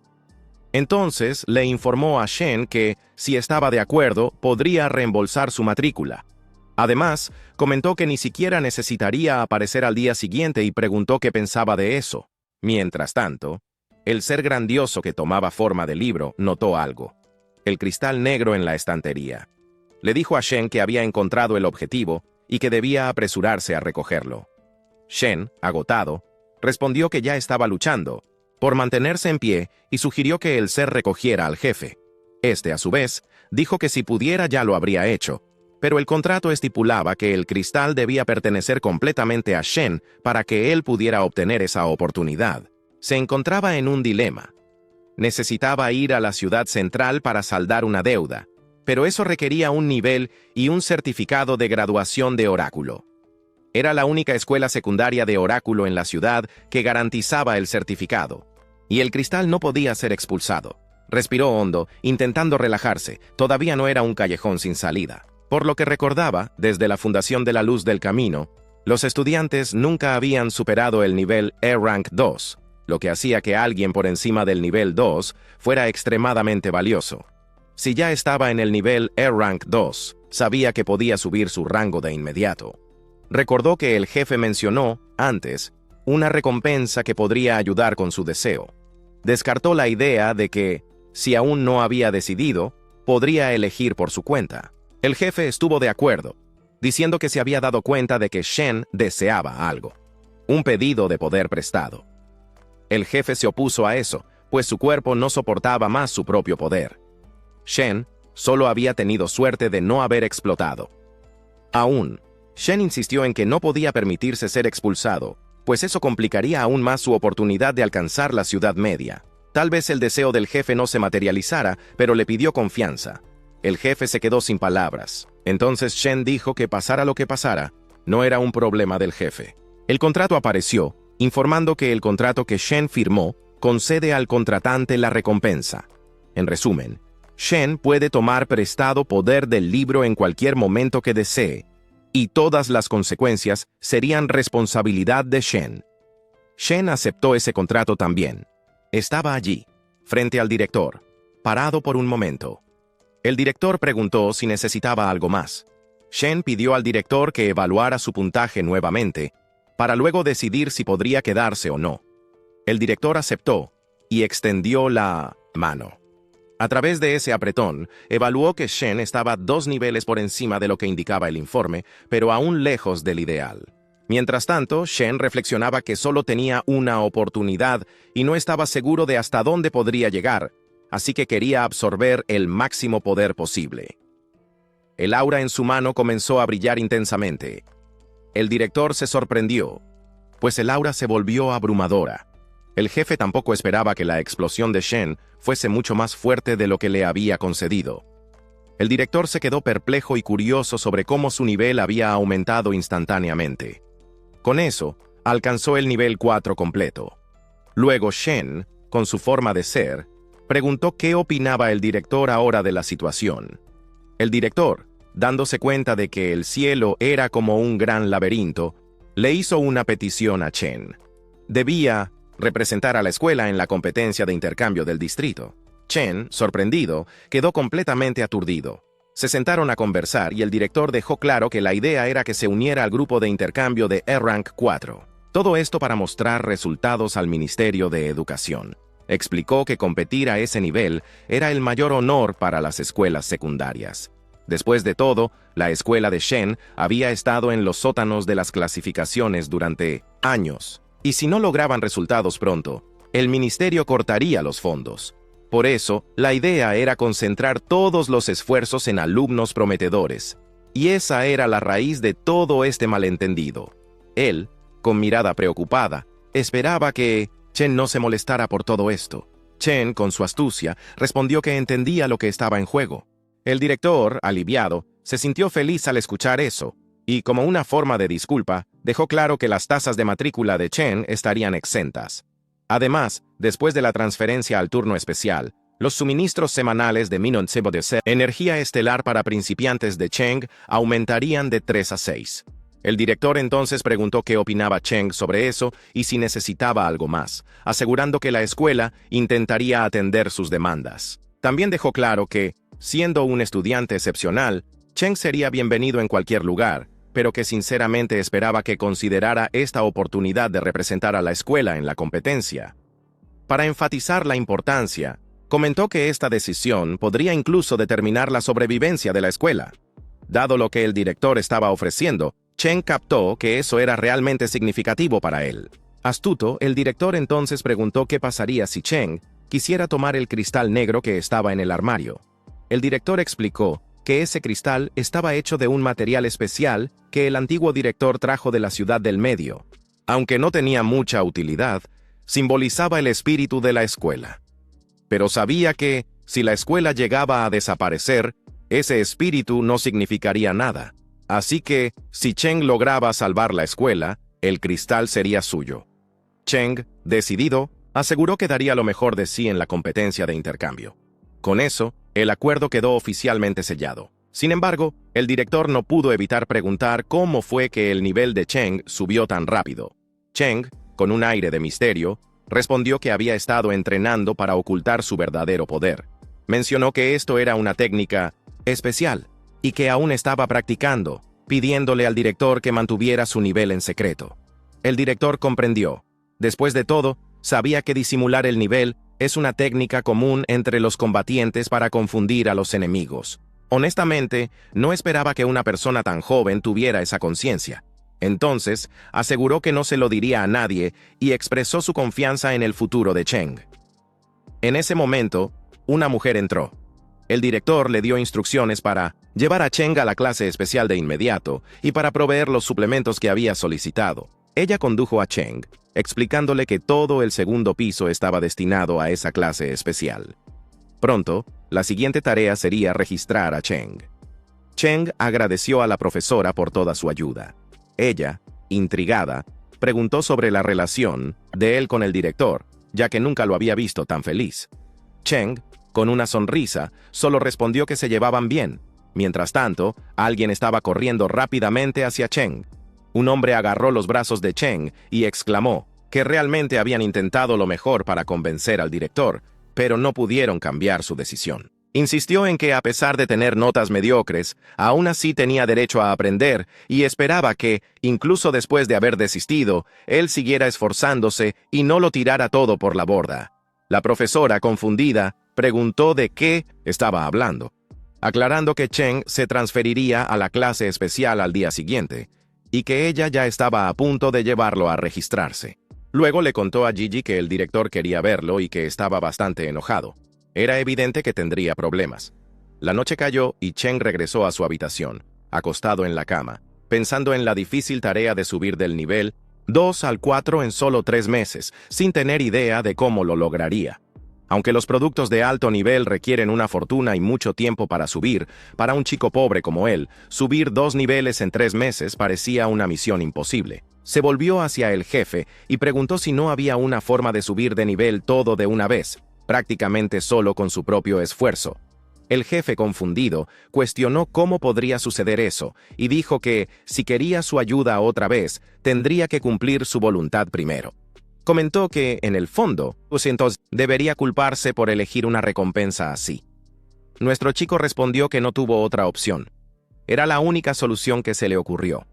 Entonces le informó a Shen que, si estaba de acuerdo, podría reembolsar su matrícula. Además, comentó que ni siquiera necesitaría aparecer al día siguiente y preguntó qué pensaba de eso. Mientras tanto, el ser grandioso que tomaba forma de libro notó algo: el cristal negro en la estantería. Le dijo a Shen que había encontrado el objetivo y que debía apresurarse a recogerlo. Shen, agotado, respondió que ya estaba luchando por mantenerse en pie y sugirió que el ser recogiera al jefe. Este, a su vez, dijo que si pudiera ya lo habría hecho, pero el contrato estipulaba que el cristal debía pertenecer completamente a Shen para que él pudiera obtener esa oportunidad. Se encontraba en un dilema. Necesitaba ir a la ciudad central para saldar una deuda, pero eso requería un nivel y un certificado de graduación de oráculo. Era la única escuela secundaria de oráculo en la ciudad que garantizaba el certificado, y el cristal no podía ser expulsado. Respiró hondo, intentando relajarse. Todavía no era un callejón sin salida. Por lo que recordaba, desde la fundación de la Luz del Camino, los estudiantes nunca habían superado el nivel E-Rank 2, lo que hacía que alguien por encima del nivel 2 fuera extremadamente valioso. Si ya estaba en el nivel E-Rank 2, sabía que podía subir su rango de inmediato. Recordó que el jefe mencionó, antes, una recompensa que podría ayudar con su deseo. Descartó la idea de que, si aún no había decidido, podría elegir por su cuenta. El jefe estuvo de acuerdo, diciendo que se había dado cuenta de que Shen deseaba algo, un pedido de poder prestado. El jefe se opuso a eso, pues su cuerpo no soportaba más su propio poder. Shen solo había tenido suerte de no haber explotado. Aún, Shen insistió en que no podía permitirse ser expulsado, pues eso complicaría aún más su oportunidad de alcanzar la ciudad media. Tal vez el deseo del jefe no se materializara, pero le pidió confianza. El jefe se quedó sin palabras. Entonces Shen dijo que pasara lo que pasara, no era un problema del jefe. El contrato apareció, informando que el contrato que Shen firmó concede al contratante la recompensa. En resumen, Shen puede tomar prestado poder del libro en cualquier momento que desee, y todas las consecuencias serían responsabilidad de Shen. Shen aceptó ese contrato también. Estaba allí, frente al director, parado por un momento. El director preguntó si necesitaba algo más. Shen pidió al director que evaluara su puntaje nuevamente, para luego decidir si podría quedarse o no. El director aceptó y extendió la mano. A través de ese apretón, evaluó que Shen estaba 2 niveles por encima de lo que indicaba el informe, pero aún lejos del ideal. Mientras tanto, Shen reflexionaba que solo tenía una oportunidad y no estaba seguro de hasta dónde podría llegar, así que quería absorber el máximo poder posible. El aura en su mano comenzó a brillar intensamente. El director se sorprendió, pues el aura se volvió abrumadora. El jefe tampoco esperaba que la explosión de Shen fuese mucho más fuerte de lo que le había concedido. El director se quedó perplejo y curioso sobre cómo su nivel había aumentado instantáneamente. Con eso, alcanzó el nivel 4 completo. Luego Shen, con su forma de ser, preguntó qué opinaba el director ahora de la situación. El director, dándose cuenta de que el cielo era como un gran laberinto, le hizo una petición a Shen. Debía representar a la escuela en la competencia de intercambio del distrito. Shen, sorprendido, quedó completamente aturdido. Se sentaron a conversar y el director dejó claro que la idea era que se uniera al grupo de intercambio de E-Rank 4. Todo esto para mostrar resultados al Ministerio de Educación. Explicó que competir a ese nivel era el mayor honor para las escuelas secundarias. Después de todo, la escuela de Shen había estado en los sótanos de las clasificaciones durante años. Y si no lograban resultados pronto, el ministerio cortaría los fondos. Por eso, la idea era concentrar todos los esfuerzos en alumnos prometedores. Y esa era la raíz de todo este malentendido. Él, con mirada preocupada, esperaba que Shen no se molestara por todo esto. Shen, con su astucia, respondió que entendía lo que estaba en juego. El director, aliviado, se sintió feliz al escuchar eso, y como una forma de disculpa, dejó claro que las tasas de matrícula de Shen estarían exentas. Además, después de la transferencia al turno especial, los suministros semanales de Minot Sebo de energía estelar para principiantes de Cheng aumentarían de 3 a 6. El director entonces preguntó qué opinaba Cheng sobre eso y si necesitaba algo más, asegurando que la escuela intentaría atender sus demandas. También dejó claro que, siendo un estudiante excepcional, Cheng sería bienvenido en cualquier lugar, pero que sinceramente esperaba que considerara esta oportunidad de representar a la escuela en la competencia. Para enfatizar la importancia, comentó que esta decisión podría incluso determinar la sobrevivencia de la escuela. Dado lo que el director estaba ofreciendo, Cheng captó que eso era realmente significativo para él. Astuto, el director entonces preguntó qué pasaría si Cheng quisiera tomar el cristal negro que estaba en el armario. El director explicó que ese cristal estaba hecho de un material especial que el antiguo director trajo de la ciudad del medio. Aunque no tenía mucha utilidad, simbolizaba el espíritu de la escuela. Pero sabía que, si la escuela llegaba a desaparecer, ese espíritu no significaría nada. Así que, si Cheng lograba salvar la escuela, el cristal sería suyo. Cheng, decidido, aseguró que daría lo mejor de sí en la competencia de intercambio. Con eso, el acuerdo quedó oficialmente sellado. Sin embargo, el director no pudo evitar preguntar cómo fue que el nivel de Cheng subió tan rápido. Cheng, con un aire de misterio, respondió que había estado entrenando para ocultar su verdadero poder. Mencionó que esto era una técnica especial y que aún estaba practicando, pidiéndole al director que mantuviera su nivel en secreto. El director comprendió. Después de todo, sabía que disimular el nivel es una técnica común entre los combatientes para confundir a los enemigos. Honestamente, no esperaba que una persona tan joven tuviera esa conciencia. Entonces, aseguró que no se lo diría a nadie y expresó su confianza en el futuro de Cheng. En ese momento, una mujer entró. El director le dio instrucciones para llevar a Cheng a la clase especial de inmediato y para proveer los suplementos que había solicitado. Ella condujo a Cheng, explicándole que todo el segundo piso estaba destinado a esa clase especial. Pronto, la siguiente tarea sería registrar a Cheng. Cheng agradeció a la profesora por toda su ayuda. Ella, intrigada, preguntó sobre la relación de él con el director, ya que nunca lo había visto tan feliz. Cheng, con una sonrisa, solo respondió que se llevaban bien. Mientras tanto, alguien estaba corriendo rápidamente hacia Cheng. Un hombre agarró los brazos de Cheng y exclamó que realmente habían intentado lo mejor para convencer al director, pero no pudieron cambiar su decisión. Insistió en que a pesar de tener notas mediocres, aún así tenía derecho a aprender y esperaba que, incluso después de haber desistido, él siguiera esforzándose y no lo tirara todo por la borda. La profesora, confundida, preguntó de qué estaba hablando, aclarando que Cheng se transferiría a la clase especial al día siguiente y que ella ya estaba a punto de llevarlo a registrarse. Luego le contó a Gigi que el director quería verlo y que estaba bastante enojado. Era evidente que tendría problemas. La noche cayó y Cheng regresó a su habitación, acostado en la cama, pensando en la difícil tarea de subir del nivel 2 al 4 en solo 3 meses, sin tener idea de cómo lo lograría. Aunque los productos de alto nivel requieren una fortuna y mucho tiempo para subir, para un chico pobre como él, subir 2 niveles en 3 meses parecía una misión imposible. Se volvió hacia el jefe y preguntó si no había una forma de subir de nivel todo de una vez, prácticamente solo con su propio esfuerzo. El jefe, confundido, cuestionó cómo podría suceder eso y dijo que, si quería su ayuda otra vez, tendría que cumplir su voluntad primero. Comentó que, en el fondo, pues entonces debería culparse por elegir una recompensa así. Nuestro chico respondió que no tuvo otra opción. Era la única solución que se le ocurrió.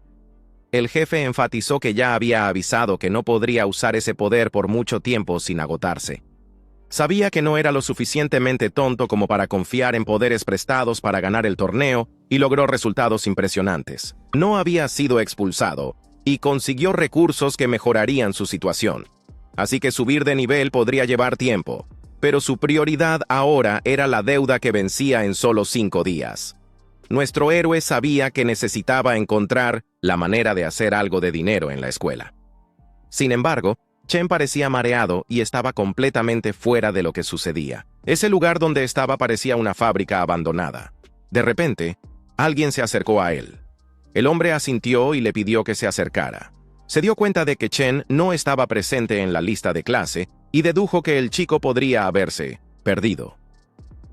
El jefe enfatizó que ya había avisado que no podría usar ese poder por mucho tiempo sin agotarse. Sabía que no era lo suficientemente tonto como para confiar en poderes prestados para ganar el torneo y logró resultados impresionantes. No había sido expulsado y consiguió recursos que mejorarían su situación. Así que subir de nivel podría llevar tiempo, pero su prioridad ahora era la deuda que vencía en solo 5 días. Nuestro héroe sabía que necesitaba encontrar la manera de hacer algo de dinero en la escuela. Sin embargo, Chen parecía mareado y estaba completamente fuera de lo que sucedía. Ese lugar donde estaba parecía una fábrica abandonada. De repente, alguien se acercó a él. El hombre asintió y le pidió que se acercara. Se dio cuenta de que Chen no estaba presente en la lista de clase y dedujo que el chico podría haberse perdido.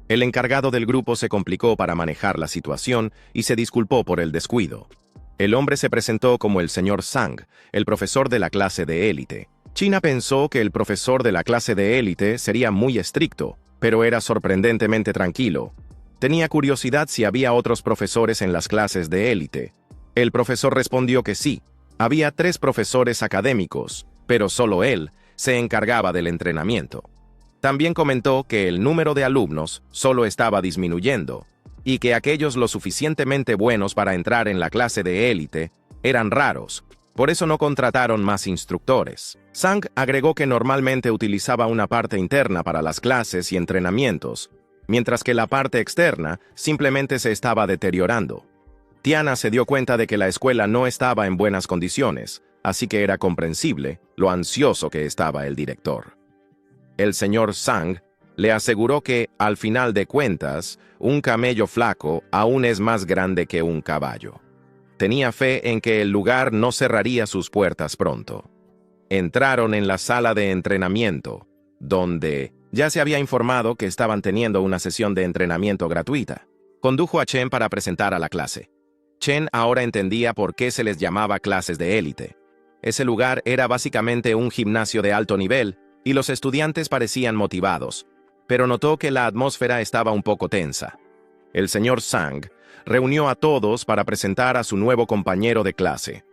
El encargado del grupo se complicó para manejar la situación y se disculpó por el descuido. El hombre se presentó como el señor Zhang, el profesor de la clase de élite. China pensó que el profesor de la clase de élite sería muy estricto, pero era sorprendentemente tranquilo. Tenía curiosidad si había otros profesores en las clases de élite. El profesor respondió que sí. Había 3 profesores académicos, pero solo él se encargaba del entrenamiento. También comentó que el número de alumnos solo estaba disminuyendo y que aquellos lo suficientemente buenos para entrar en la clase de élite eran raros. Por eso no contrataron más instructores. Zhang agregó que normalmente utilizaba una parte interna para las clases y entrenamientos, mientras que la parte externa simplemente se estaba deteriorando. Tiana se dio cuenta de que la escuela no estaba en buenas condiciones, así que era comprensible lo ansioso que estaba el director. El señor Zhang le aseguró que, al final de cuentas, un camello flaco aún es más grande que un caballo. Tenía fe en que el lugar no cerraría sus puertas pronto. Entraron en la sala de entrenamiento, donde ya se había informado que estaban teniendo una sesión de entrenamiento gratuita. Condujo a Chen para presentar a la clase. Chen ahora entendía por qué se les llamaba clases de élite. Ese lugar era básicamente un gimnasio de alto nivel, y los estudiantes parecían motivados, pero notó que la atmósfera estaba un poco tensa. El señor Zhang reunió a todos para presentar a su nuevo compañero de clase.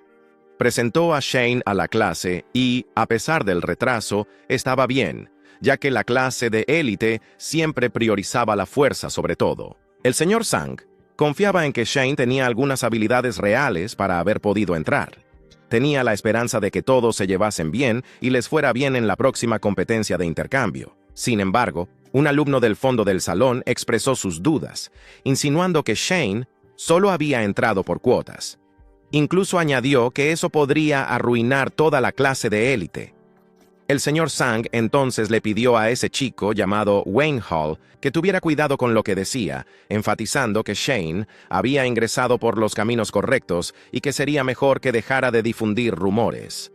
Presentó a Shane a la clase y, a pesar del retraso, estaba bien, ya que la clase de élite siempre priorizaba la fuerza sobre todo. El señor Zhang confiaba en que Shane tenía algunas habilidades reales para haber podido entrar. Tenía la esperanza de que todos se llevasen bien y les fuera bien en la próxima competencia de intercambio. Sin embargo, un alumno del fondo del salón expresó sus dudas, insinuando que Shane solo había entrado por cuotas. Incluso añadió que eso podría arruinar toda la clase de élite. El señor Sang entonces le pidió a ese chico llamado Wayne Hall que tuviera cuidado con lo que decía, enfatizando que Shane había ingresado por los caminos correctos y que sería mejor que dejara de difundir rumores.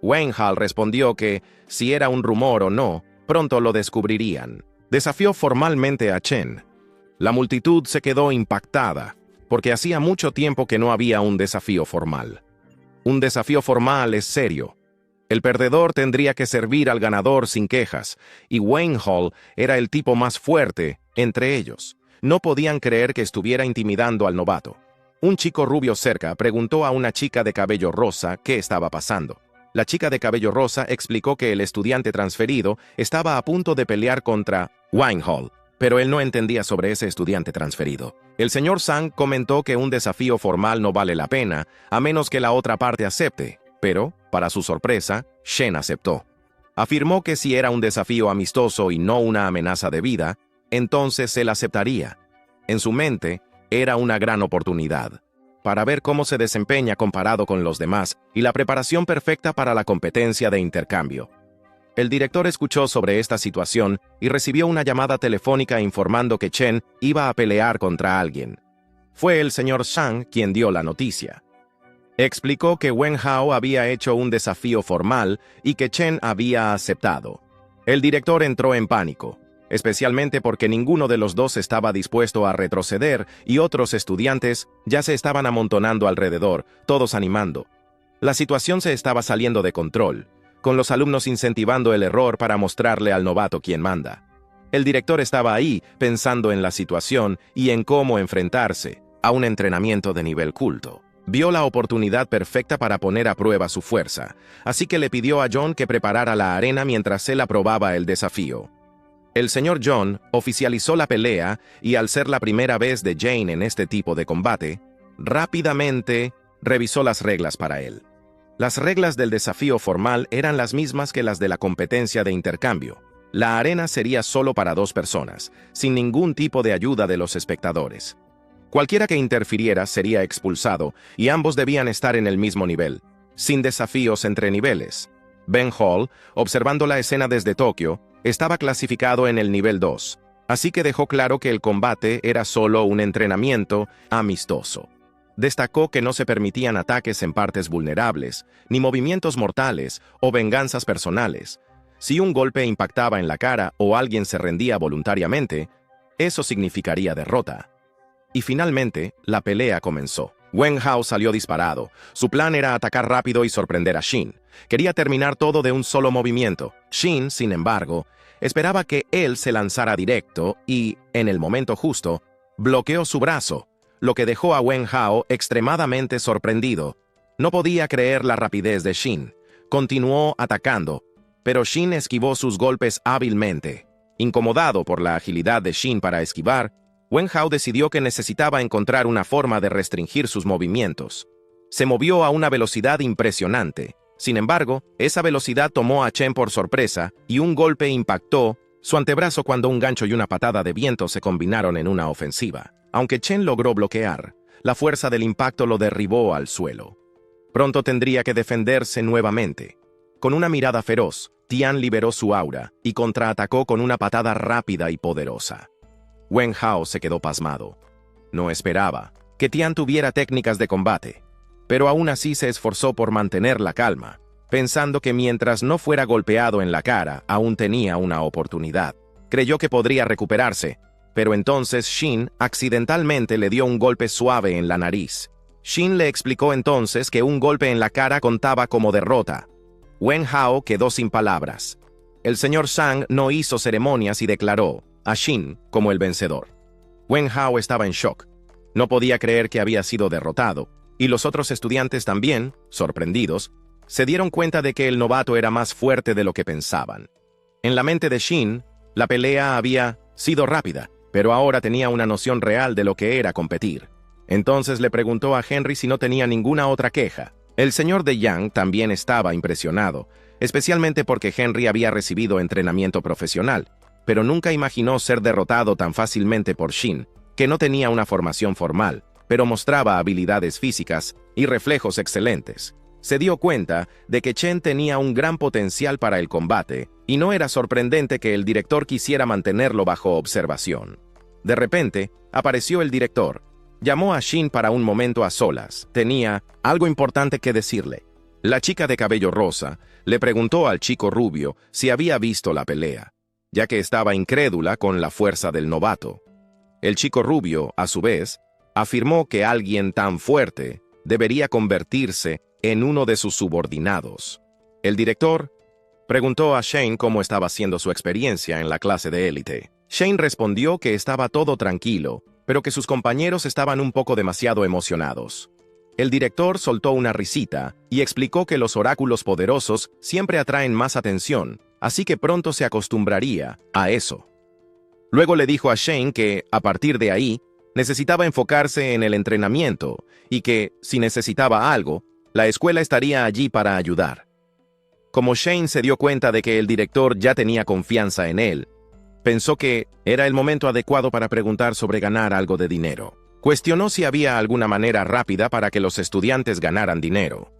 Wayne Hall respondió que, si era un rumor o no, pronto lo descubrirían. Desafió formalmente a Chen. La multitud se quedó impactada, porque hacía mucho tiempo que no había un desafío formal. Un desafío formal es serio. El perdedor tendría que servir al ganador sin quejas, y Wayne Hall era el tipo más fuerte entre ellos. No podían creer que estuviera intimidando al novato. Un chico rubio cerca preguntó a una chica de cabello rosa qué estaba pasando. La chica de cabello rosa explicó que el estudiante transferido estaba a punto de pelear contra Wayne Hall, pero él no entendía sobre ese estudiante transferido. El señor Sang comentó que un desafío formal no vale la pena, a menos que la otra parte acepte. Pero, para su sorpresa, Shen aceptó. Afirmó que si era un desafío amistoso y no una amenaza de vida, entonces él aceptaría. En su mente, era una gran oportunidad para ver cómo se desempeña comparado con los demás y la preparación perfecta para la competencia de intercambio. El director escuchó sobre esta situación y recibió una llamada telefónica informando que Chen iba a pelear contra alguien. Fue el señor Shang quien dio la noticia. Explicó que Wen Hao había hecho un desafío formal y que Chen había aceptado. El director entró en pánico, especialmente porque ninguno de los dos estaba dispuesto a retroceder y otros estudiantes ya se estaban amontonando alrededor, todos animando. La situación se estaba saliendo de control, con los alumnos incentivando el error para mostrarle al novato quién manda. El director estaba ahí pensando en la situación y en cómo enfrentarse a un entrenamiento de nivel culto. Vio la oportunidad perfecta para poner a prueba su fuerza, así que le pidió a John que preparara la arena mientras él aprobaba el desafío. El señor John oficializó la pelea y al ser la primera vez de Jane en este tipo de combate, rápidamente revisó las reglas para él. Las reglas del desafío formal eran las mismas que las de la competencia de intercambio. La arena sería solo para 2 personas, sin ningún tipo de ayuda de los espectadores. Cualquiera que interfiriera sería expulsado y ambos debían estar en el mismo nivel, sin desafíos entre niveles. Ben Hall, observando la escena desde Tokio, estaba clasificado en el nivel 2, así que dejó claro que el combate era solo un entrenamiento amistoso. Destacó que no se permitían ataques en partes vulnerables, ni movimientos mortales o venganzas personales. Si un golpe impactaba en la cara o alguien se rendía voluntariamente, eso significaría derrota. Y finalmente, la pelea comenzó. Wen Hao salió disparado. Su plan era atacar rápido y sorprender a Shin. Quería terminar todo de un solo movimiento. Shin, sin embargo, esperaba que él se lanzara directo y, en el momento justo, bloqueó su brazo, lo que dejó a Wen Hao extremadamente sorprendido. No podía creer la rapidez de Shin. Continuó atacando, pero Shin esquivó sus golpes hábilmente. Incomodado por la agilidad de Shin para esquivar, Wen Hao decidió que necesitaba encontrar una forma de restringir sus movimientos. Se movió a una velocidad impresionante. Sin embargo, esa velocidad tomó a Chen por sorpresa y un golpe impactó su antebrazo cuando un gancho y una patada de viento se combinaron en una ofensiva. Aunque Chen logró bloquear, la fuerza del impacto lo derribó al suelo. Pronto tendría que defenderse nuevamente. Con una mirada feroz, Tian liberó su aura y contraatacó con una patada rápida y poderosa. Wen Hao se quedó pasmado. No esperaba que Tian tuviera técnicas de combate, pero aún así se esforzó por mantener la calma, pensando que mientras no fuera golpeado en la cara, aún tenía una oportunidad. Creyó que podría recuperarse, pero entonces Shin accidentalmente le dio un golpe suave en la nariz. Shin le explicó entonces que un golpe en la cara contaba como derrota. Wen Hao quedó sin palabras. El señor Sang no hizo ceremonias y declaró a Shin como el vencedor. Wen Hao estaba en shock. No podía creer que había sido derrotado, y los otros estudiantes también, sorprendidos, se dieron cuenta de que el novato era más fuerte de lo que pensaban. En la mente de Shin, la pelea había sido rápida, pero ahora tenía una noción real de lo que era competir. Entonces le preguntó a Henry si no tenía ninguna otra queja. El señor de Yang también estaba impresionado, especialmente porque Henry había recibido entrenamiento profesional, pero nunca imaginó ser derrotado tan fácilmente por Shin, que no tenía una formación formal, pero mostraba habilidades físicas y reflejos excelentes. Se dio cuenta de que Chen tenía un gran potencial para el combate, y no era sorprendente que el director quisiera mantenerlo bajo observación. De repente, apareció el director. Llamó a Shin para un momento a solas. Tenía algo importante que decirle. La chica de cabello rosa le preguntó al chico rubio si había visto la pelea, ya que estaba incrédula con la fuerza del novato. El chico rubio, a su vez, afirmó que alguien tan fuerte debería convertirse en uno de sus subordinados. El director preguntó a Shane cómo estaba siendo su experiencia en la clase de élite. Shane respondió que estaba todo tranquilo, pero que sus compañeros estaban un poco demasiado emocionados. El director soltó una risita y explicó que los oráculos poderosos siempre atraen más atención, así que pronto se acostumbraría a eso. Luego le dijo a Shane que, a partir de ahí, necesitaba enfocarse en el entrenamiento y que, si necesitaba algo, la escuela estaría allí para ayudar. Como Shane se dio cuenta de que el director ya tenía confianza en él, pensó que era el momento adecuado para preguntar sobre ganar algo de dinero. Cuestionó si había alguna manera rápida para que los estudiantes ganaran dinero.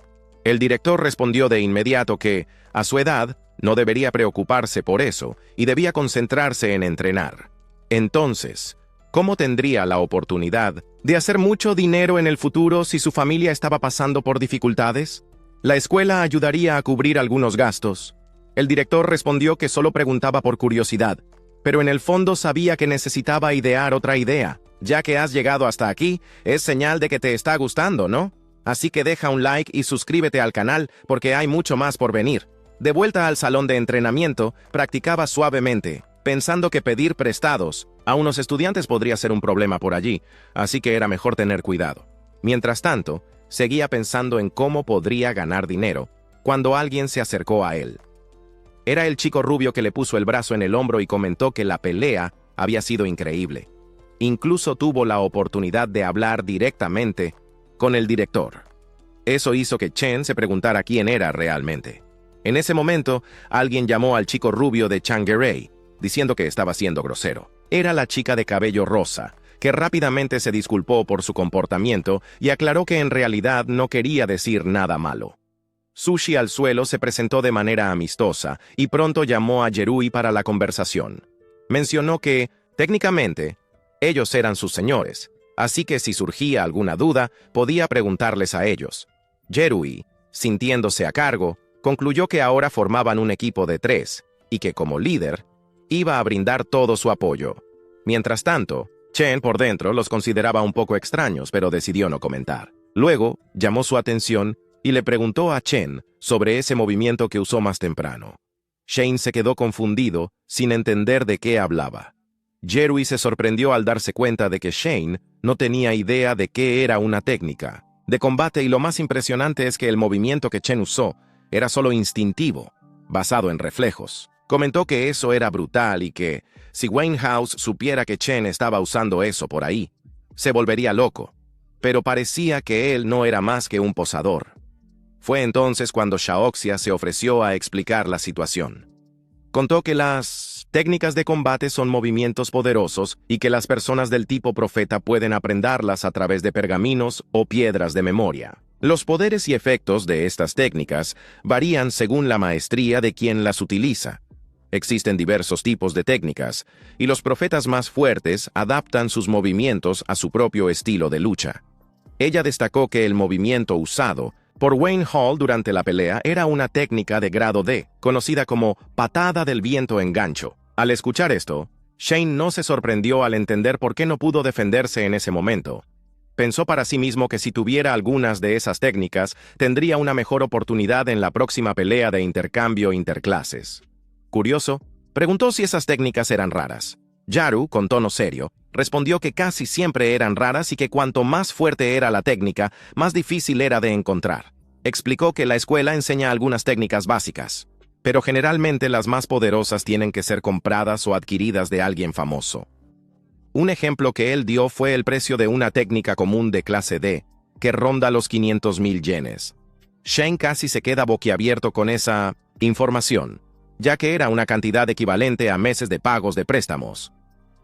El director respondió de inmediato que, a su edad, no debería preocuparse por eso y debía concentrarse en entrenar. Entonces, ¿cómo tendría la oportunidad de hacer mucho dinero en el futuro si su familia estaba pasando por dificultades? La escuela ayudaría a cubrir algunos gastos. El director respondió que solo preguntaba por curiosidad, pero en el fondo sabía que necesitaba idear otra idea. Ya que has llegado hasta aquí, es señal de que te está gustando, ¿no? Así que deja un like y suscríbete al canal porque hay mucho más por venir. De vuelta al salón de entrenamiento, practicaba suavemente, pensando que pedir prestados a unos estudiantes podría ser un problema por allí, así que era mejor tener cuidado. Mientras tanto, seguía pensando en cómo podría ganar dinero, cuando alguien se acercó a él. Era el chico rubio que le puso el brazo en el hombro y comentó que la pelea había sido increíble. Incluso tuvo la oportunidad de hablar directamente con el director. Eso hizo que Chen se preguntara quién era realmente. En ese momento, alguien llamó al chico rubio de Changuerei, diciendo que estaba siendo grosero. Era la chica de cabello rosa, que rápidamente se disculpó por su comportamiento y aclaró que en realidad no quería decir nada malo. Sushi al suelo se presentó de manera amistosa y pronto llamó a Yerui para la conversación. Mencionó que, técnicamente, ellos eran sus señores, así que si surgía alguna duda, podía preguntarles a ellos. Yerui, sintiéndose a cargo, concluyó que ahora formaban un equipo de 3 y que como líder, iba a brindar todo su apoyo. Mientras tanto, Chen por dentro los consideraba un poco extraños, pero decidió no comentar. Luego, llamó su atención y le preguntó a Chen sobre ese movimiento que usó más temprano. Shane se quedó confundido, sin entender de qué hablaba. Yerui se sorprendió al darse cuenta de que Shane no tenía idea de qué era una técnica de combate y lo más impresionante es que el movimiento que Chen usó era solo instintivo, basado en reflejos. Comentó que eso era brutal y que, si Wayne House supiera que Chen estaba usando eso por ahí, se volvería loco, pero parecía que él no era más que un posador. Fue entonces cuando Xiaoxia se ofreció a explicar la situación. Contó que las técnicas de combate son movimientos poderosos y que las personas del tipo profeta pueden aprenderlas a través de pergaminos o piedras de memoria. Los poderes y efectos de estas técnicas varían según la maestría de quien las utiliza. Existen diversos tipos de técnicas, y los profetas más fuertes adaptan sus movimientos a su propio estilo de lucha. Ella destacó que el movimiento usado por Wayne Hall durante la pelea era una técnica de grado D, conocida como patada del viento en gancho. Al escuchar esto, Shane no se sorprendió al entender por qué no pudo defenderse en ese momento. Pensó para sí mismo que si tuviera algunas de esas técnicas, tendría una mejor oportunidad en la próxima pelea de intercambio interclases. Curioso, preguntó si esas técnicas eran raras. Yaru, con tono serio, respondió que casi siempre eran raras y que cuanto más fuerte era la técnica, más difícil era de encontrar. Explicó que la escuela enseña algunas técnicas básicas, pero generalmente las más poderosas tienen que ser compradas o adquiridas de alguien famoso. Un ejemplo que él dio fue el precio de una técnica común de clase D, que ronda los 500,000 yenes. Shane casi se queda boquiabierto con esa información, ya que era una cantidad equivalente a meses de pagos de préstamos.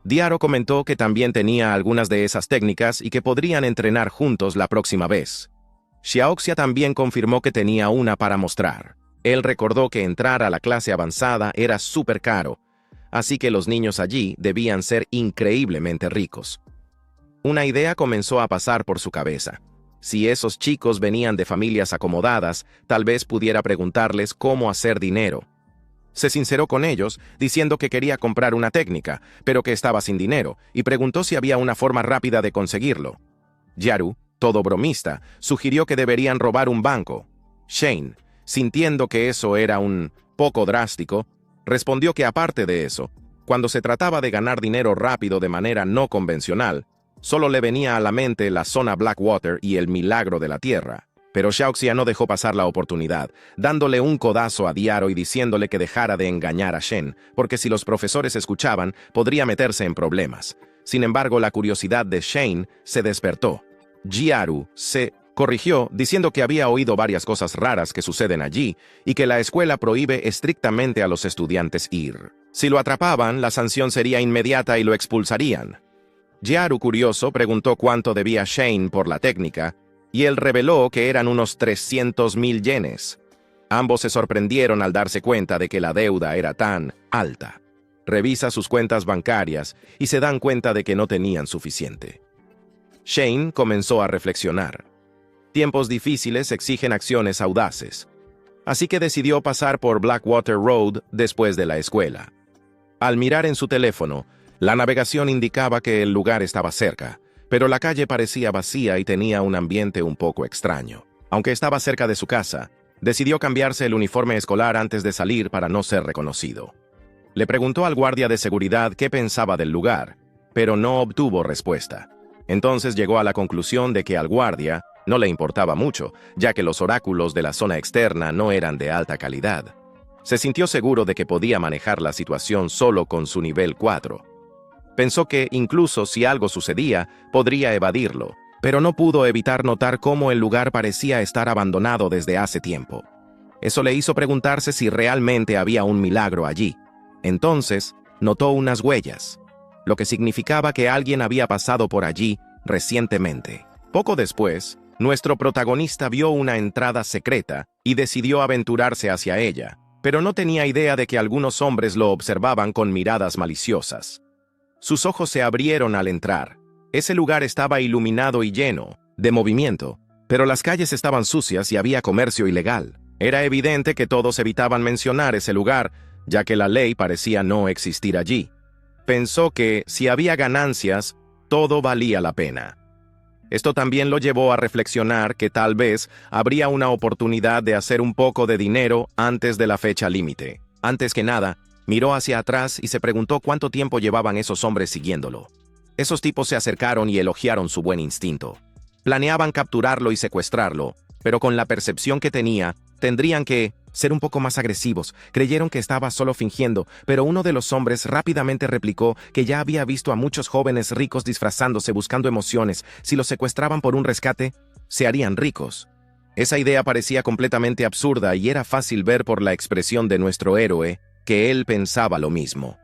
Diaro comentó que también tenía algunas de esas técnicas y que podrían entrenar juntos la próxima vez. Xiaoxia también confirmó que tenía una para mostrar. Él recordó que entrar a la clase avanzada era súper caro, así que los niños allí debían ser increíblemente ricos. Una idea comenzó a pasar por su cabeza. Si esos chicos venían de familias acomodadas, tal vez pudiera preguntarles cómo hacer dinero. Se sinceró con ellos, diciendo que quería comprar una técnica, pero que estaba sin dinero, y preguntó si había una forma rápida de conseguirlo. Yaru, todo bromista, sugirió que deberían robar un banco. Shane, sintiendo que eso era un poco drástico, respondió que aparte de eso, cuando se trataba de ganar dinero rápido de manera no convencional, solo le venía a la mente la zona Blackwater y el milagro de la tierra. Pero Xiaoxia no dejó pasar la oportunidad, dándole un codazo a Diaro y diciéndole que dejara de engañar a Shen, porque si los profesores escuchaban, podría meterse en problemas. Sin embargo, la curiosidad de Shane se despertó. Diaro se corrigió, diciendo que había oído varias cosas raras que suceden allí y que la escuela prohíbe estrictamente a los estudiantes ir. Si lo atrapaban, la sanción sería inmediata y lo expulsarían. Diaro, curioso, preguntó cuánto debía Shane por la técnica, y él reveló que eran unos 300,000 yenes. Ambos se sorprendieron al darse cuenta de que la deuda era tan alta. Revisa sus cuentas bancarias y se dan cuenta de que no tenían suficiente. Shane comenzó a reflexionar. Tiempos difíciles exigen acciones audaces. Así que decidió pasar por Blackwater Road después de la escuela. Al mirar en su teléfono, la navegación indicaba que el lugar estaba cerca, pero la calle parecía vacía y tenía un ambiente un poco extraño. Aunque estaba cerca de su casa, decidió cambiarse el uniforme escolar antes de salir para no ser reconocido. Le preguntó al guardia de seguridad qué pensaba del lugar, pero no obtuvo respuesta. Entonces llegó a la conclusión de que al guardia no le importaba mucho, ya que los oráculos de la zona externa no eran de alta calidad. Se sintió seguro de que podía manejar la situación solo con su nivel 4. Pensó que, incluso si algo sucedía, podría evadirlo, pero no pudo evitar notar cómo el lugar parecía estar abandonado desde hace tiempo. Eso le hizo preguntarse si realmente había un milagro allí. Entonces, notó unas huellas, lo que significaba que alguien había pasado por allí recientemente. Poco después, nuestro protagonista vio una entrada secreta y decidió aventurarse hacia ella, pero no tenía idea de que algunos hombres lo observaban con miradas maliciosas. Sus ojos se abrieron al entrar. Ese lugar estaba iluminado y lleno de movimiento, pero las calles estaban sucias y había comercio ilegal. Era evidente que todos evitaban mencionar ese lugar, ya que la ley parecía no existir allí. Pensó que, si había ganancias, todo valía la pena. Esto también lo llevó a reflexionar que tal vez habría una oportunidad de hacer un poco de dinero antes de la fecha límite. Antes que nada, miró hacia atrás y se preguntó cuánto tiempo llevaban esos hombres siguiéndolo. Esos tipos se acercaron y elogiaron su buen instinto. Planeaban capturarlo y secuestrarlo, pero con la percepción que tenía, tendrían que ser un poco más agresivos. Creyeron que estaba solo fingiendo, pero uno de los hombres rápidamente replicó que ya había visto a muchos jóvenes ricos disfrazándose buscando emociones. Si los secuestraban por un rescate, se harían ricos. Esa idea parecía completamente absurda y era fácil ver por la expresión de nuestro héroe que él pensaba lo mismo.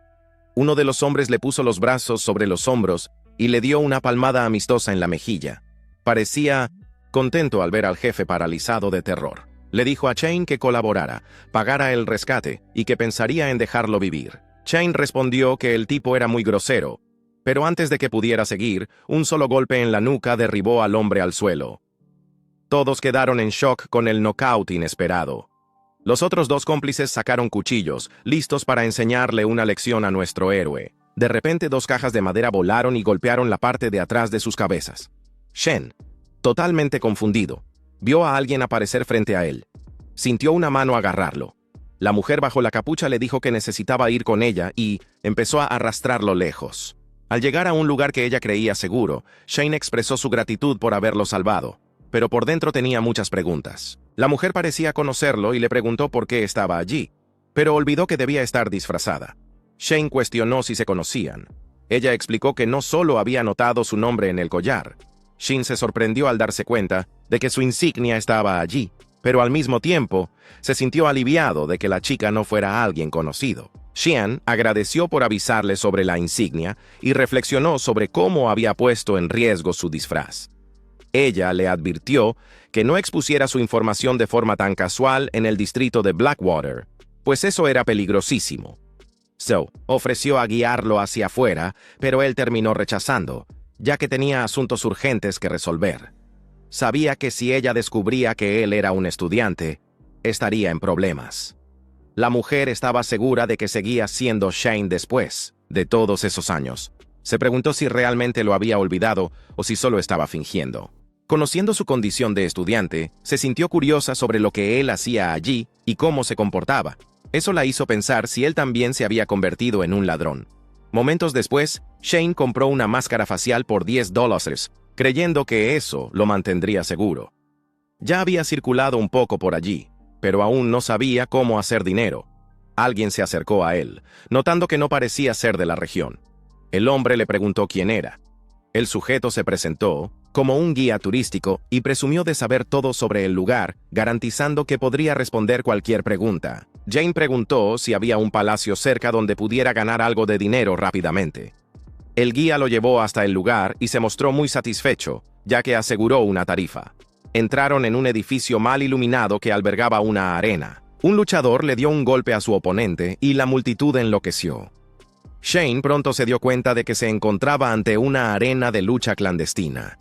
Uno de los hombres le puso los brazos sobre los hombros y le dio una palmada amistosa en la mejilla. Parecía contento al ver al jefe paralizado de terror. Le dijo a Shane que colaborara, pagara el rescate y que pensaría en dejarlo vivir. Shane respondió que el tipo era muy grosero, pero antes de que pudiera seguir, un solo golpe en la nuca derribó al hombre al suelo. Todos quedaron en shock con el knockout inesperado. Los otros dos cómplices sacaron cuchillos, listos para enseñarle una lección a nuestro héroe. De repente 2 cajas de madera volaron y golpearon la parte de atrás de sus cabezas. Shen, totalmente confundido, vio a alguien aparecer frente a él. Sintió una mano agarrarlo. La mujer bajo la capucha le dijo que necesitaba ir con ella y empezó a arrastrarlo lejos. Al llegar a un lugar que ella creía seguro, Shane expresó su gratitud por haberlo salvado, pero por dentro tenía muchas preguntas. La mujer parecía conocerlo y le preguntó por qué estaba allí, pero olvidó que debía estar disfrazada. Shane cuestionó si se conocían. Ella explicó que no solo había notado su nombre en el collar. Shane se sorprendió al darse cuenta de que su insignia estaba allí, pero al mismo tiempo se sintió aliviado de que la chica no fuera alguien conocido. Xian agradeció por avisarle sobre la insignia y reflexionó sobre cómo había puesto en riesgo su disfraz. Ella le advirtió que no expusiera su información de forma tan casual en el distrito de Blackwater, pues eso era peligrosísimo. So, ofreció a guiarlo hacia afuera, pero él terminó rechazando, ya que tenía asuntos urgentes que resolver. Sabía que si ella descubría que él era un estudiante, estaría en problemas. La mujer estaba segura de que seguía siendo Shane después de todos esos años. Se preguntó si realmente lo había olvidado o si solo estaba fingiendo. Conociendo su condición de estudiante, se sintió curiosa sobre lo que él hacía allí y cómo se comportaba. Eso la hizo pensar si él también se había convertido en un ladrón. Momentos después, Shane compró una máscara facial por $10, creyendo que eso lo mantendría seguro. Ya había circulado un poco por allí, pero aún no sabía cómo hacer dinero. Alguien se acercó a él, notando que no parecía ser de la región. El hombre le preguntó quién era. El sujeto se presentó como un guía turístico y presumió de saber todo sobre el lugar, garantizando que podría responder cualquier pregunta. Jane preguntó si había un palacio cerca donde pudiera ganar algo de dinero rápidamente. El guía lo llevó hasta el lugar y se mostró muy satisfecho, ya que aseguró una tarifa. Entraron en un edificio mal iluminado que albergaba una arena. Un luchador le dio un golpe a su oponente y la multitud enloqueció. Shane pronto se dio cuenta de que se encontraba ante una arena de lucha clandestina.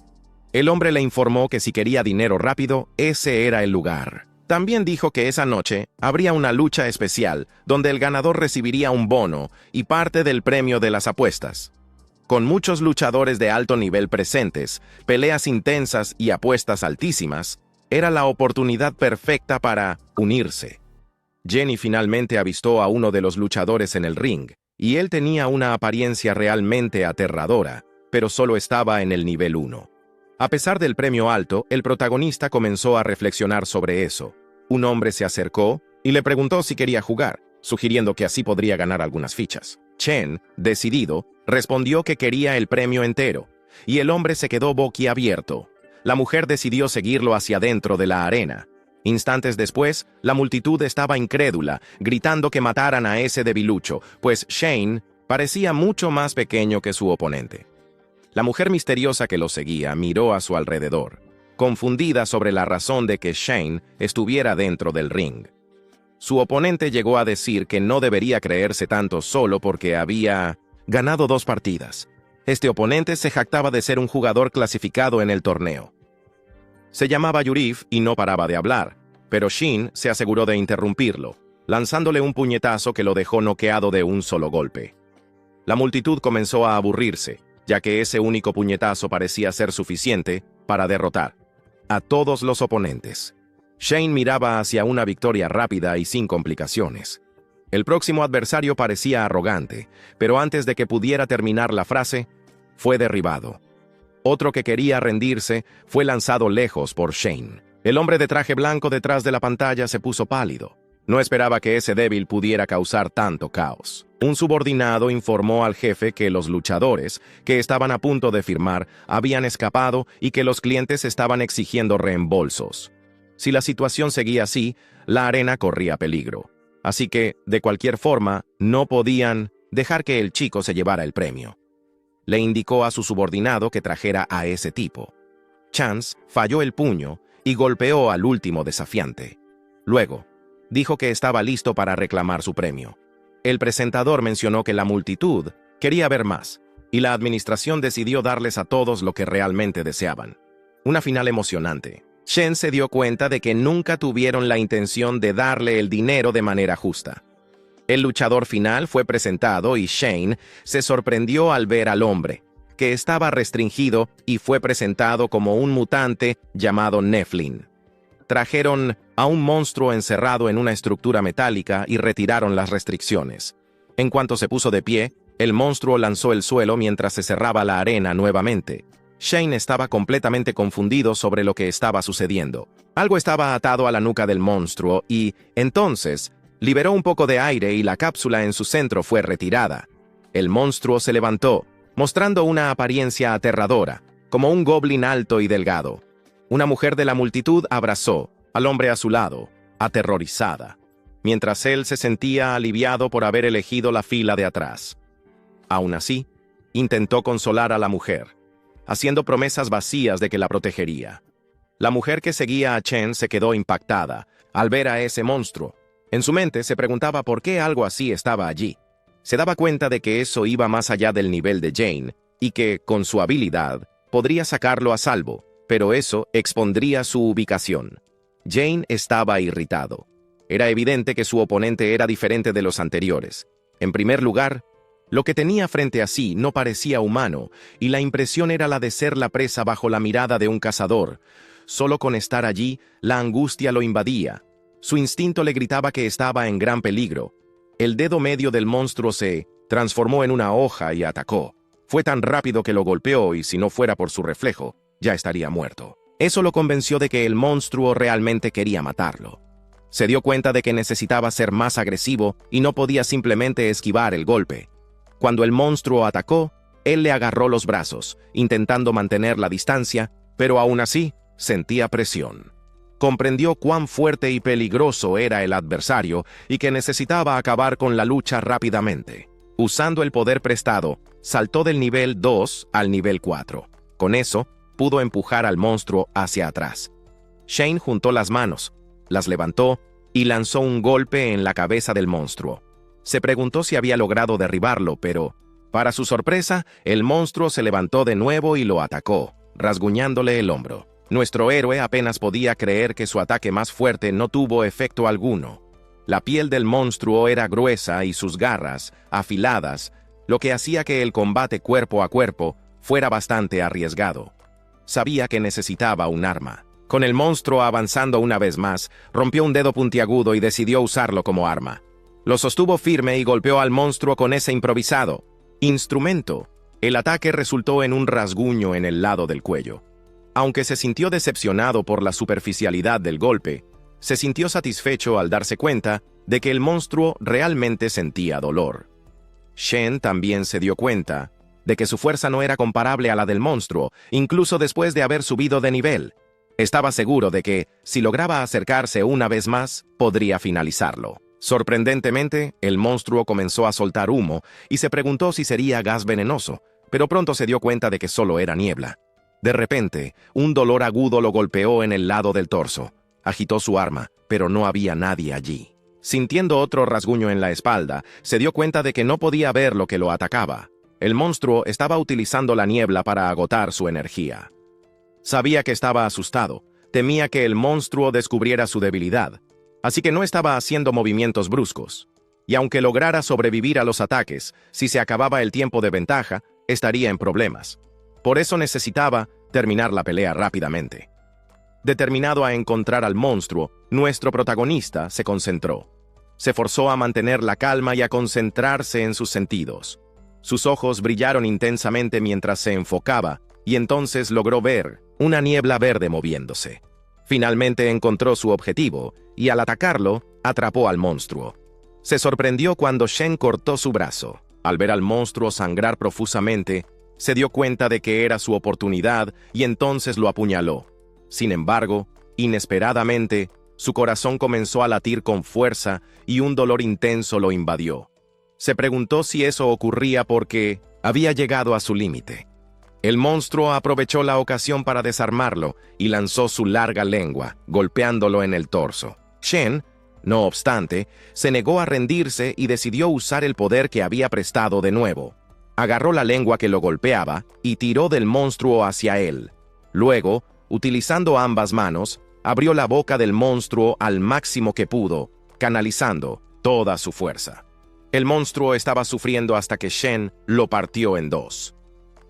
El hombre le informó que si quería dinero rápido, ese era el lugar. También dijo que esa noche habría una lucha especial, donde el ganador recibiría un bono y parte del premio de las apuestas. Con muchos luchadores de alto nivel presentes, peleas intensas y apuestas altísimas, era la oportunidad perfecta para unirse. Jenny finalmente avistó a uno de los luchadores en el ring, y él tenía una apariencia realmente aterradora, pero solo estaba en el nivel 1. A pesar del premio alto, el protagonista comenzó a reflexionar sobre eso. Un hombre se acercó y le preguntó si quería jugar, sugiriendo que así podría ganar algunas fichas. Chen, decidido, respondió que quería el premio entero, y el hombre se quedó boquiabierto. La mujer decidió seguirlo hacia dentro de la arena. Instantes después, la multitud estaba incrédula, gritando que mataran a ese debilucho, pues Shane parecía mucho más pequeño que su oponente. La mujer misteriosa que lo seguía miró a su alrededor, confundida sobre la razón de que Shane estuviera dentro del ring. Su oponente llegó a decir que no debería creerse tanto solo porque había ganado 2 partidas. Este oponente se jactaba de ser un jugador clasificado en el torneo. Se llamaba Yurif y no paraba de hablar, pero Shin se aseguró de interrumpirlo, lanzándole un puñetazo que lo dejó noqueado de un solo golpe. La multitud comenzó a aburrirse, ya que ese único puñetazo parecía ser suficiente para derrotar a todos los oponentes. Shane miraba hacia una victoria rápida y sin complicaciones. El próximo adversario parecía arrogante, pero antes de que pudiera terminar la frase, fue derribado. Otro que quería rendirse fue lanzado lejos por Shane. El hombre de traje blanco detrás de la pantalla se puso pálido. No esperaba que ese débil pudiera causar tanto caos. Un subordinado informó al jefe que los luchadores, que estaban a punto de firmar, habían escapado y que los clientes estaban exigiendo reembolsos. Si la situación seguía así, la arena corría peligro. Así que, de cualquier forma, no podían dejar que el chico se llevara el premio. Le indicó a su subordinado que trajera a ese tipo. Chance falló el puño y golpeó al último desafiante. Luego, dijo que estaba listo para reclamar su premio. El presentador mencionó que la multitud quería ver más, y la administración decidió darles a todos lo que realmente deseaban. Una final emocionante. Shen se dio cuenta de que nunca tuvieron la intención de darle el dinero de manera justa. El luchador final fue presentado y Shane se sorprendió al ver al hombre, que estaba restringido y fue presentado como un mutante llamado Nephilim. Trajeron a un monstruo encerrado en una estructura metálica y retiraron las restricciones. En cuanto se puso de pie, el monstruo lanzó el suelo mientras se cerraba la arena nuevamente. Shane estaba completamente confundido sobre lo que estaba sucediendo. Algo estaba atado a la nuca del monstruo y, entonces, liberó un poco de aire y la cápsula en su centro fue retirada. El monstruo se levantó, mostrando una apariencia aterradora, como un goblin alto y delgado. Una mujer de la multitud abrazó al hombre a su lado, aterrorizada, mientras él se sentía aliviado por haber elegido la fila de atrás. Aún así, intentó consolar a la mujer. haciendo promesas vacías de que la protegería. La mujer que seguía a Chen se quedó impactada al ver a ese monstruo. En su mente se preguntaba por qué algo así estaba allí. Se daba cuenta de que eso iba más allá del nivel de Jane y que, con su habilidad, podría sacarlo a salvo, pero eso expondría su ubicación. Jane estaba irritado. Era evidente que su oponente era diferente de los anteriores. En primer lugar, lo que tenía frente a sí no parecía humano, y la impresión era la de ser la presa bajo la mirada de un cazador. Solo con estar allí, la angustia lo invadía. Su instinto le gritaba que estaba en gran peligro. El dedo medio del monstruo se transformó en una hoja y atacó. Fue tan rápido que lo golpeó y si no fuera por su reflejo, ya estaría muerto. Eso lo convenció de que el monstruo realmente quería matarlo. Se dio cuenta de que necesitaba ser más agresivo y no podía simplemente esquivar el golpe. Cuando el monstruo atacó, él le agarró los brazos, intentando mantener la distancia, pero aún así sentía presión. Comprendió cuán fuerte y peligroso era el adversario y que necesitaba acabar con la lucha rápidamente. Usando el poder prestado, saltó del nivel 2 al nivel 4. Con eso, pudo empujar al monstruo hacia atrás. Shane juntó las manos, las levantó y lanzó un golpe en la cabeza del monstruo. Se preguntó si había logrado derribarlo, pero, para su sorpresa, el monstruo se levantó de nuevo y lo atacó, rasguñándole el hombro. Nuestro héroe apenas podía creer que su ataque más fuerte no tuvo efecto alguno. La piel del monstruo era gruesa y sus garras, afiladas, lo que hacía que el combate cuerpo a cuerpo fuera bastante arriesgado. Sabía que necesitaba un arma. Con el monstruo avanzando una vez más, rompió un dedo puntiagudo y decidió usarlo como arma. Lo sostuvo firme y golpeó al monstruo con ese improvisado instrumento. El ataque resultó en un rasguño en el lado del cuello. Aunque se sintió decepcionado por la superficialidad del golpe, se sintió satisfecho al darse cuenta de que el monstruo realmente sentía dolor. Shen también se dio cuenta de que su fuerza no era comparable a la del monstruo, incluso después de haber subido de nivel. Estaba seguro de que, si lograba acercarse una vez más, podría finalizarlo. Sorprendentemente, el monstruo comenzó a soltar humo y se preguntó si sería gas venenoso, pero pronto se dio cuenta de que solo era niebla. De repente, un dolor agudo lo golpeó en el lado del torso. Agitó su arma, pero no había nadie allí. Sintiendo otro rasguño en la espalda, se dio cuenta de que no podía ver lo que lo atacaba. El monstruo estaba utilizando la niebla para agotar su energía. Sabía que estaba asustado, temía que el monstruo descubriera su debilidad, así que no estaba haciendo movimientos bruscos. Y aunque lograra sobrevivir a los ataques, si se acababa el tiempo de ventaja, estaría en problemas. Por eso necesitaba terminar la pelea rápidamente. Determinado a encontrar al monstruo, nuestro protagonista se concentró. Se forzó a mantener la calma y a concentrarse en sus sentidos. Sus ojos brillaron intensamente mientras se enfocaba, y entonces logró ver una niebla verde moviéndose. Finalmente encontró su objetivo, y al atacarlo, atrapó al monstruo. Se sorprendió cuando Shen cortó su brazo. Al ver al monstruo sangrar profusamente, se dio cuenta de que era su oportunidad y entonces lo apuñaló. Sin embargo, inesperadamente, su corazón comenzó a latir con fuerza y un dolor intenso lo invadió. Se preguntó si eso ocurría porque había llegado a su límite. El monstruo aprovechó la ocasión para desarmarlo y lanzó su larga lengua, golpeándolo en el torso. Shen, no obstante, se negó a rendirse y decidió usar el poder que había prestado de nuevo. Agarró la lengua que lo golpeaba y tiró del monstruo hacia él. Luego, utilizando ambas manos, abrió la boca del monstruo al máximo que pudo, canalizando toda su fuerza. El monstruo estaba sufriendo hasta que Shen lo partió en dos.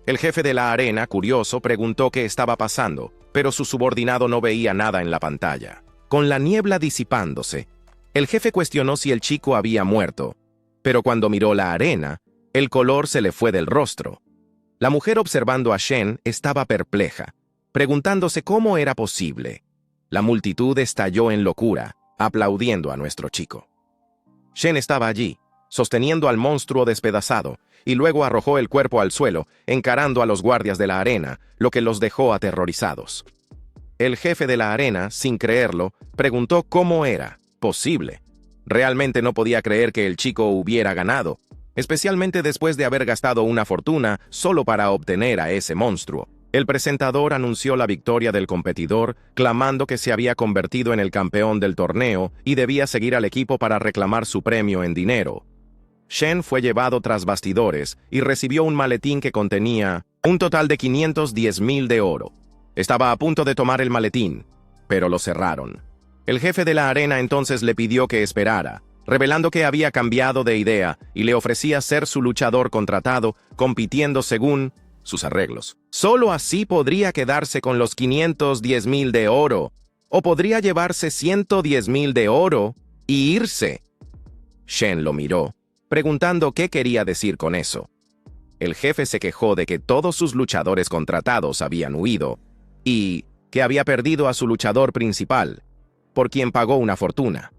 El jefe de la arena, curioso, preguntó qué estaba pasando, pero su subordinado no veía nada en la pantalla. Con la niebla disipándose, el jefe cuestionó si el chico había muerto, pero cuando miró la arena, el color se le fue del rostro. La mujer observando a Shen estaba perpleja, preguntándose cómo era posible. La multitud estalló en locura, aplaudiendo a nuestro chico. Shen estaba allí, sosteniendo al monstruo despedazado, y luego arrojó el cuerpo al suelo, encarando a los guardias de la arena, lo que los dejó aterrorizados. El jefe de la arena, sin creerlo, preguntó cómo era posible. Realmente no podía creer que el chico hubiera ganado, especialmente después de haber gastado una fortuna solo para obtener a ese monstruo. El presentador anunció la victoria del competidor, clamando que se había convertido en el campeón del torneo y debía seguir al equipo para reclamar su premio en dinero. Shen fue llevado tras bastidores y recibió un maletín que contenía un total de 510,000 de oro. Estaba a punto de tomar el maletín, pero lo cerraron. El jefe de la arena entonces le pidió que esperara, revelando que había cambiado de idea y le ofrecía ser su luchador contratado, compitiendo según sus arreglos. Solo así podría quedarse con los 510,000 de oro, o podría llevarse 110,000 de oro y irse. Shen lo miró, preguntando qué quería decir con eso. El jefe se quejó de que todos sus luchadores contratados habían huido y que había perdido a su luchador principal, por quien pagó una fortuna.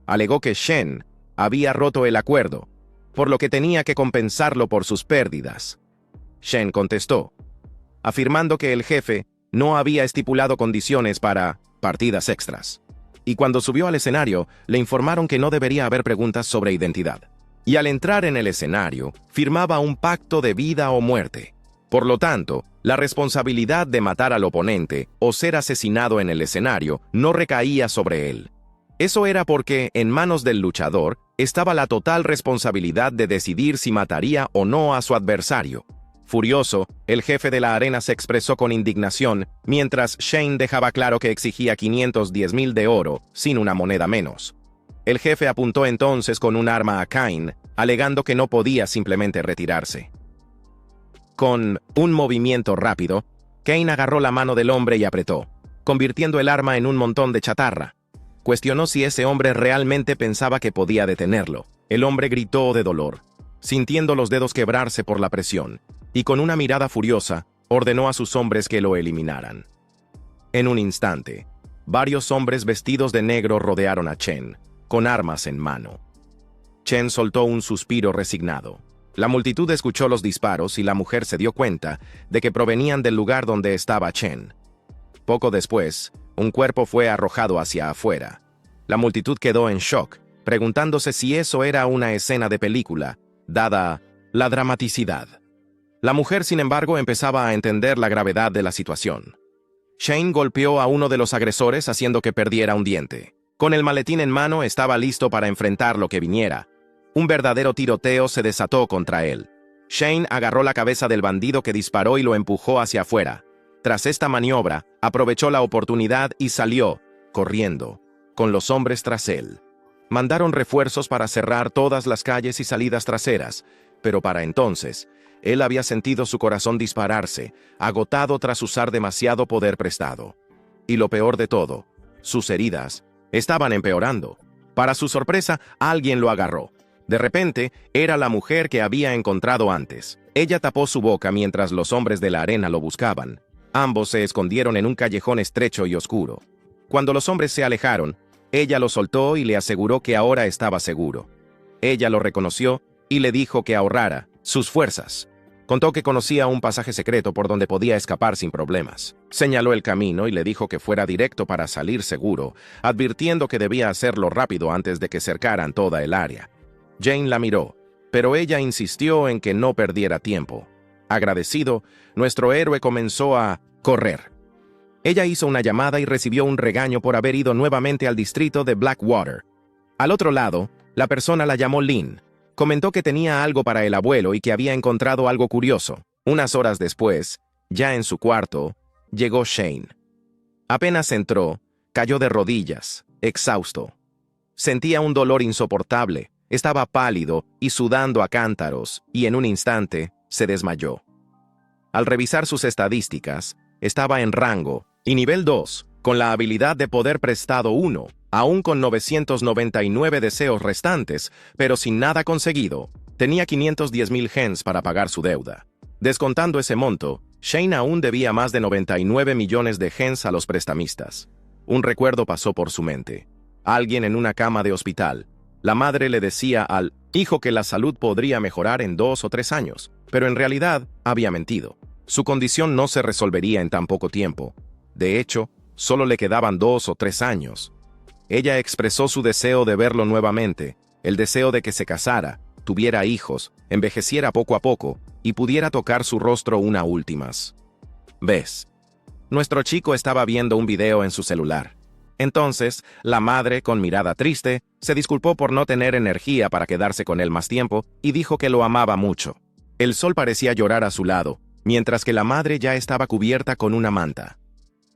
Alegó que Shen había roto el acuerdo, por lo que tenía que compensarlo por sus pérdidas. Shen contestó, afirmando que el jefe no había estipulado condiciones para partidas extras. Y cuando subió al escenario, le informaron que no debería haber preguntas sobre identidad. Y al entrar en el escenario, firmaba un pacto de vida o muerte. Por lo tanto, la responsabilidad de matar al oponente o ser asesinado en el escenario no recaía sobre él. Eso era porque, en manos del luchador, estaba la total responsabilidad de decidir si mataría o no a su adversario. Furioso, el jefe de la arena se expresó con indignación, mientras Shane dejaba claro que exigía 510,000 de oro, sin una moneda menos. El jefe apuntó entonces con un arma a Kane, alegando que no podía simplemente retirarse. Con un movimiento rápido, Kane agarró la mano del hombre y apretó, convirtiendo el arma en un montón de chatarra. Cuestionó si ese hombre realmente pensaba que podía detenerlo. El hombre gritó de dolor, sintiendo los dedos quebrarse por la presión, y con una mirada furiosa, ordenó a sus hombres que lo eliminaran. En un instante, varios hombres vestidos de negro rodearon a Chen, con armas en mano. Chen soltó un suspiro resignado. La multitud escuchó los disparos y la mujer se dio cuenta de que provenían del lugar donde estaba Chen. Poco después, un cuerpo fue arrojado hacia afuera. La multitud quedó en shock, preguntándose si eso era una escena de película, dada la dramaticidad. La mujer, sin embargo, empezaba a entender la gravedad de la situación. Shane golpeó a uno de los agresores haciendo que perdiera un diente. Con el maletín en mano estaba listo para enfrentar lo que viniera. Un verdadero tiroteo se desató contra él. Shane agarró la cabeza del bandido que disparó y lo empujó hacia afuera. Tras esta maniobra, aprovechó la oportunidad y salió, corriendo, con los hombres tras él. Mandaron refuerzos para cerrar todas las calles y salidas traseras, pero para entonces, él había sentido su corazón dispararse, agotado tras usar demasiado poder prestado. Y lo peor de todo, sus heridas estaban empeorando. Para su sorpresa, alguien lo agarró. De repente, era la mujer que había encontrado antes. Ella tapó su boca mientras los hombres de la arena lo buscaban. Ambos se escondieron en un callejón estrecho y oscuro. Cuando los hombres se alejaron, ella lo soltó y le aseguró que ahora estaba seguro. Ella lo reconoció y le dijo que ahorrara sus fuerzas. Contó que conocía un pasaje secreto por donde podía escapar sin problemas. Señaló el camino y le dijo que fuera directo para salir seguro, advirtiendo que debía hacerlo rápido antes de que cercaran toda el área. Jane la miró, pero ella insistió en que no perdiera tiempo. Agradecido, nuestro héroe comenzó a correr. Ella hizo una llamada y recibió un regaño por haber ido nuevamente al distrito de Blackwater. Al otro lado, la persona la llamó Lynn. Comentó que tenía algo para el abuelo y que había encontrado algo curioso. Unas horas después, ya en su cuarto, llegó Shane. Apenas entró, cayó de rodillas, exhausto. Sentía un dolor insoportable, estaba pálido y sudando a cántaros, y en un instante se desmayó. Al revisar sus estadísticas, estaba en rango y nivel 2, con la habilidad de poder prestado 1, aún con 999 deseos restantes, pero sin nada conseguido. Tenía 510,000 gens para pagar su deuda. Descontando ese monto, Shane aún debía más de 99 millones de gens a los prestamistas. Un recuerdo pasó por su mente. Alguien en una cama de hospital. La madre le decía al hijo que la salud podría mejorar en 2 o 3 años, pero en realidad había mentido. Su condición no se resolvería en tan poco tiempo. De hecho, solo le quedaban 2 o 3 años. Ella expresó su deseo de verlo nuevamente, el deseo de que se casara, tuviera hijos, envejeciera poco a poco y pudiera tocar su rostro una última ¿Ves? Nuestro chico estaba viendo un video en su celular. Entonces, la madre, con mirada triste, se disculpó por no tener energía para quedarse con él más tiempo y dijo que lo amaba mucho. El sol parecía llorar a su lado, mientras que la madre ya estaba cubierta con una manta.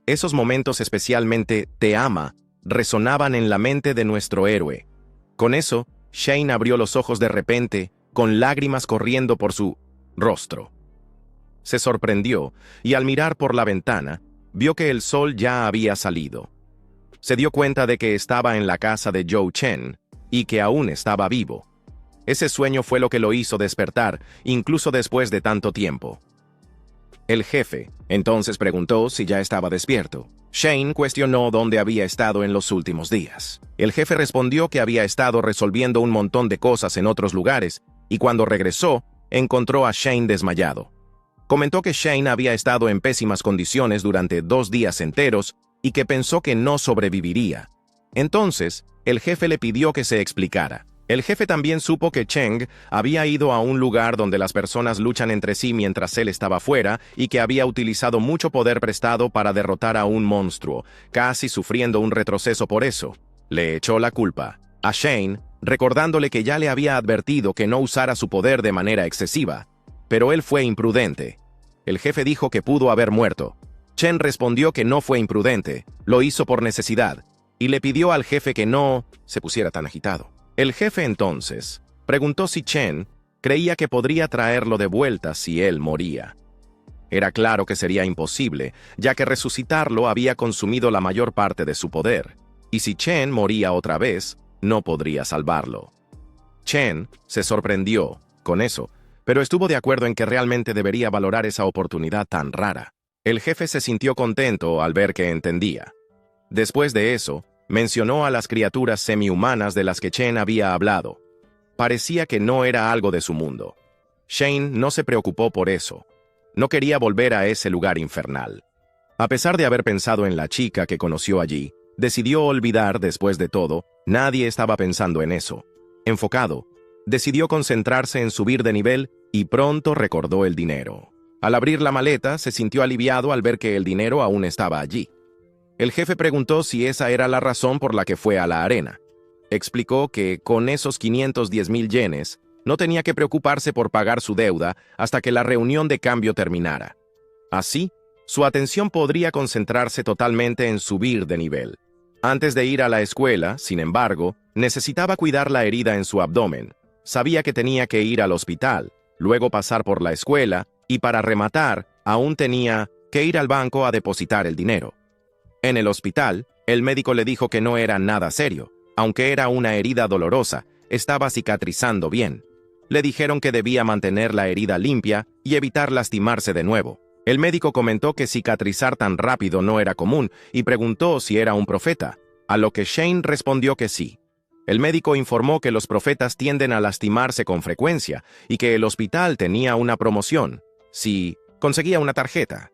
Esos momentos, especialmente "te ama", resonaban en la mente de nuestro héroe. Con eso, Shane abrió los ojos de repente, con lágrimas corriendo por su rostro. Se sorprendió y al mirar por la ventana, vio que el sol ya había salido. Se dio cuenta de que estaba en la casa de Joe Chen y que aún estaba vivo. Ese sueño fue lo que lo hizo despertar, incluso después de tanto tiempo. El jefe entonces preguntó si ya estaba despierto. Shane cuestionó dónde había estado en los últimos días. El jefe respondió que había estado resolviendo un montón de cosas en otros lugares y cuando regresó, encontró a Shane desmayado. Comentó que Shane había estado en pésimas condiciones durante 2 días enteros y que pensó que no sobreviviría. Entonces, el jefe le pidió que se explicara. El jefe también supo que Cheng había ido a un lugar donde las personas luchan entre sí mientras él estaba fuera y que había utilizado mucho poder prestado para derrotar a un monstruo, casi sufriendo un retroceso por eso. Le echó la culpa a Shane, recordándole que ya le había advertido que no usara su poder de manera excesiva, pero él fue imprudente. El jefe dijo que pudo haber muerto. Chen respondió que no fue imprudente, lo hizo por necesidad, y le pidió al jefe que no se pusiera tan agitado. El jefe entonces preguntó si Chen creía que podría traerlo de vuelta si él moría. Era claro que sería imposible, ya que resucitarlo había consumido la mayor parte de su poder, y si Chen moría otra vez, no podría salvarlo. Chen se sorprendió con eso, pero estuvo de acuerdo en que realmente debería valorar esa oportunidad tan rara. El jefe se sintió contento al ver que entendía. Después de eso, mencionó a las criaturas semi-humanas de las que Chen había hablado. Parecía que no era algo de su mundo. Shane no se preocupó por eso. No quería volver a ese lugar infernal. A pesar de haber pensado en la chica que conoció allí, decidió olvidar, después de todo, nadie estaba pensando en eso. Enfocado, decidió concentrarse en subir de nivel y pronto recordó el dinero. Al abrir la maleta, se sintió aliviado al ver que el dinero aún estaba allí. El jefe preguntó si esa era la razón por la que fue a la arena. Explicó que con esos 510,000 yenes, no tenía que preocuparse por pagar su deuda hasta que la reunión de cambio terminara. Así, su atención podría concentrarse totalmente en subir de nivel. Antes de ir a la escuela, sin embargo, necesitaba cuidar la herida en su abdomen. Sabía que tenía que ir al hospital, luego pasar por la escuela, y para rematar, aún tenía que ir al banco a depositar el dinero. En el hospital, el médico le dijo que no era nada serio. Aunque era una herida dolorosa, estaba cicatrizando bien. Le dijeron que debía mantener la herida limpia y evitar lastimarse de nuevo. El médico comentó que cicatrizar tan rápido no era común y preguntó si era un profeta, a lo que Shane respondió que sí. El médico informó que los profetas tienden a lastimarse con frecuencia y que el hospital tenía una promoción. Si conseguía una tarjeta,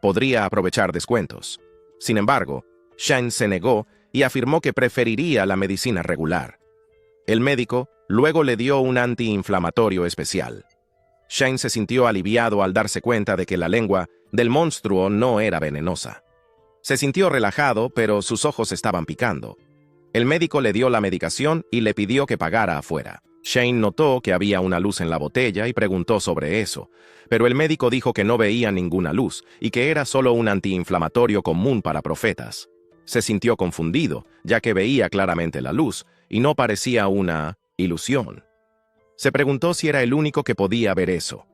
podría aprovechar descuentos. Sin embargo, Shane se negó y afirmó que preferiría la medicina regular. El médico luego le dio un antiinflamatorio especial. Shane se sintió aliviado al darse cuenta de que la lengua del monstruo no era venenosa. Se sintió relajado, pero sus ojos estaban picando. El médico le dio la medicación y le pidió que pagara afuera. Shane notó que había una luz en la botella y preguntó sobre eso, pero el médico dijo que no veía ninguna luz y que era solo un antiinflamatorio común para profetas. Se sintió confundido, ya que veía claramente la luz y no parecía una ilusión. Se preguntó si era el único que podía ver eso.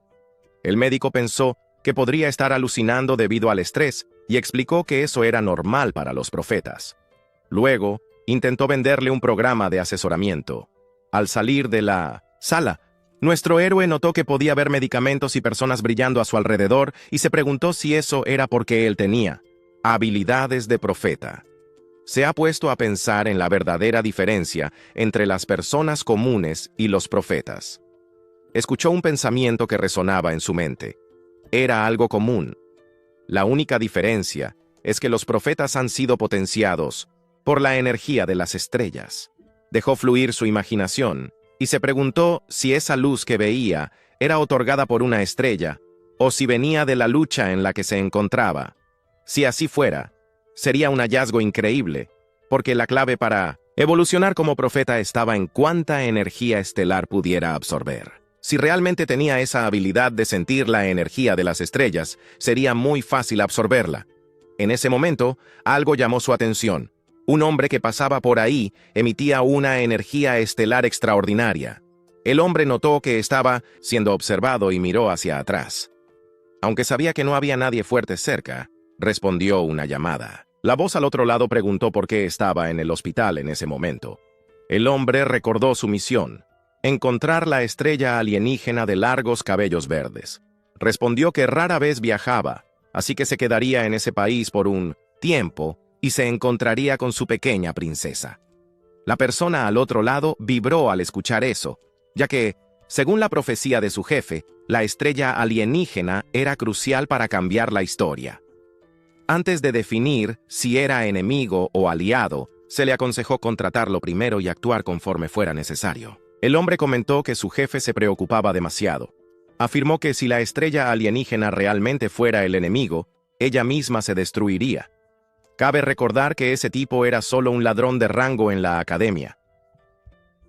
El médico pensó que podría estar alucinando debido al estrés y explicó que eso era normal para los profetas. Luego, intentó venderle un programa de asesoramiento. Al salir de la sala, nuestro héroe notó que podía ver medicamentos y personas brillando a su alrededor y se preguntó si eso era porque él tenía habilidades de profeta. Se ha puesto a pensar en la verdadera diferencia entre las personas comunes y los profetas. Escuchó un pensamiento que resonaba en su mente. Era algo común. La única diferencia es que los profetas han sido potenciados por la energía de las estrellas. Dejó fluir su imaginación y se preguntó si esa luz que veía era otorgada por una estrella o si venía de la lucha en la que se encontraba. Si así fuera, sería un hallazgo increíble, porque la clave para evolucionar como profeta estaba en cuánta energía estelar pudiera absorber. Si realmente tenía esa habilidad de sentir la energía de las estrellas, sería muy fácil absorberla. En ese momento, algo llamó su atención. Un hombre que pasaba por ahí emitía una energía estelar extraordinaria. El hombre notó que estaba siendo observado y miró hacia atrás. Aunque sabía que no había nadie fuerte cerca, respondió una llamada. La voz al otro lado preguntó por qué estaba en el hospital en ese momento. El hombre recordó su misión: encontrar la estrella alienígena de largos cabellos verdes. Respondió que rara vez viajaba, así que se quedaría en ese país por un tiempo y se encontraría con su pequeña princesa. La persona al otro lado vibró al escuchar eso, ya que, según la profecía de su jefe, la estrella alienígena era crucial para cambiar la historia. Antes de definir si era enemigo o aliado, se le aconsejó contratarlo primero y actuar conforme fuera necesario. El hombre comentó que su jefe se preocupaba demasiado. Afirmó que si la estrella alienígena realmente fuera el enemigo, ella misma se destruiría. Cabe recordar que ese tipo era solo un ladrón de rango en la academia.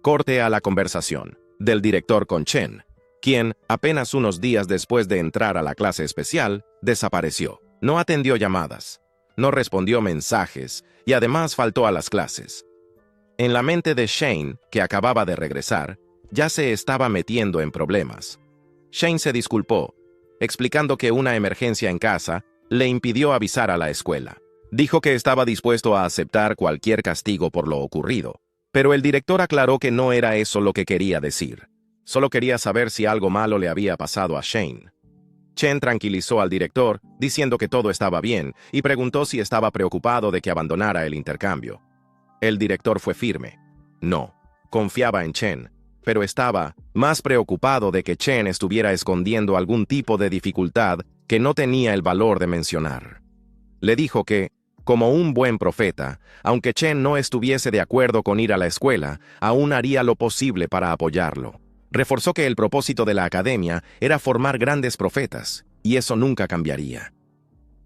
Corte a la conversación del director con Chen, quien, apenas unos días después de entrar a la clase especial, desapareció. No atendió llamadas, no respondió mensajes y además faltó a las clases. En la mente de Shane, que acababa de regresar, ya se estaba metiendo en problemas. Shane se disculpó, explicando que una emergencia en casa le impidió avisar a la escuela. Dijo que estaba dispuesto a aceptar cualquier castigo por lo ocurrido, pero el director aclaró que no era eso lo que quería decir. Solo quería saber si algo malo le había pasado a Shane. Chen tranquilizó al director, diciendo que todo estaba bien, y preguntó si estaba preocupado de que abandonara el intercambio. El director fue firme. No, confiaba en Chen, pero estaba más preocupado de que Chen estuviera escondiendo algún tipo de dificultad que no tenía el valor de mencionar. Le dijo que, como un buen profeta, aunque Chen no estuviese de acuerdo con ir a la escuela, aún haría lo posible para apoyarlo. Reforzó que el propósito de la academia era formar grandes profetas, y eso nunca cambiaría.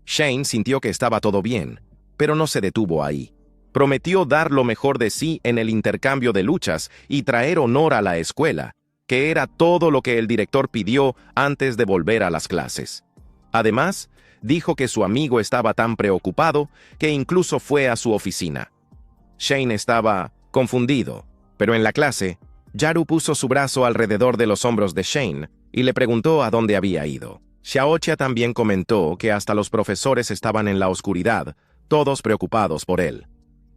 Shane sintió que estaba todo bien, pero no se detuvo ahí. Prometió dar lo mejor de sí en el intercambio de luchas y traer honor a la escuela, que era todo lo que el director pidió antes de volver a las clases. Además, dijo que su amigo estaba tan preocupado que incluso fue a su oficina. Shane estaba confundido, pero en la clase, Yaru puso su brazo alrededor de los hombros de Shane y le preguntó a dónde había ido. Xiaoxia también comentó que hasta los profesores estaban en la oscuridad, todos preocupados por él.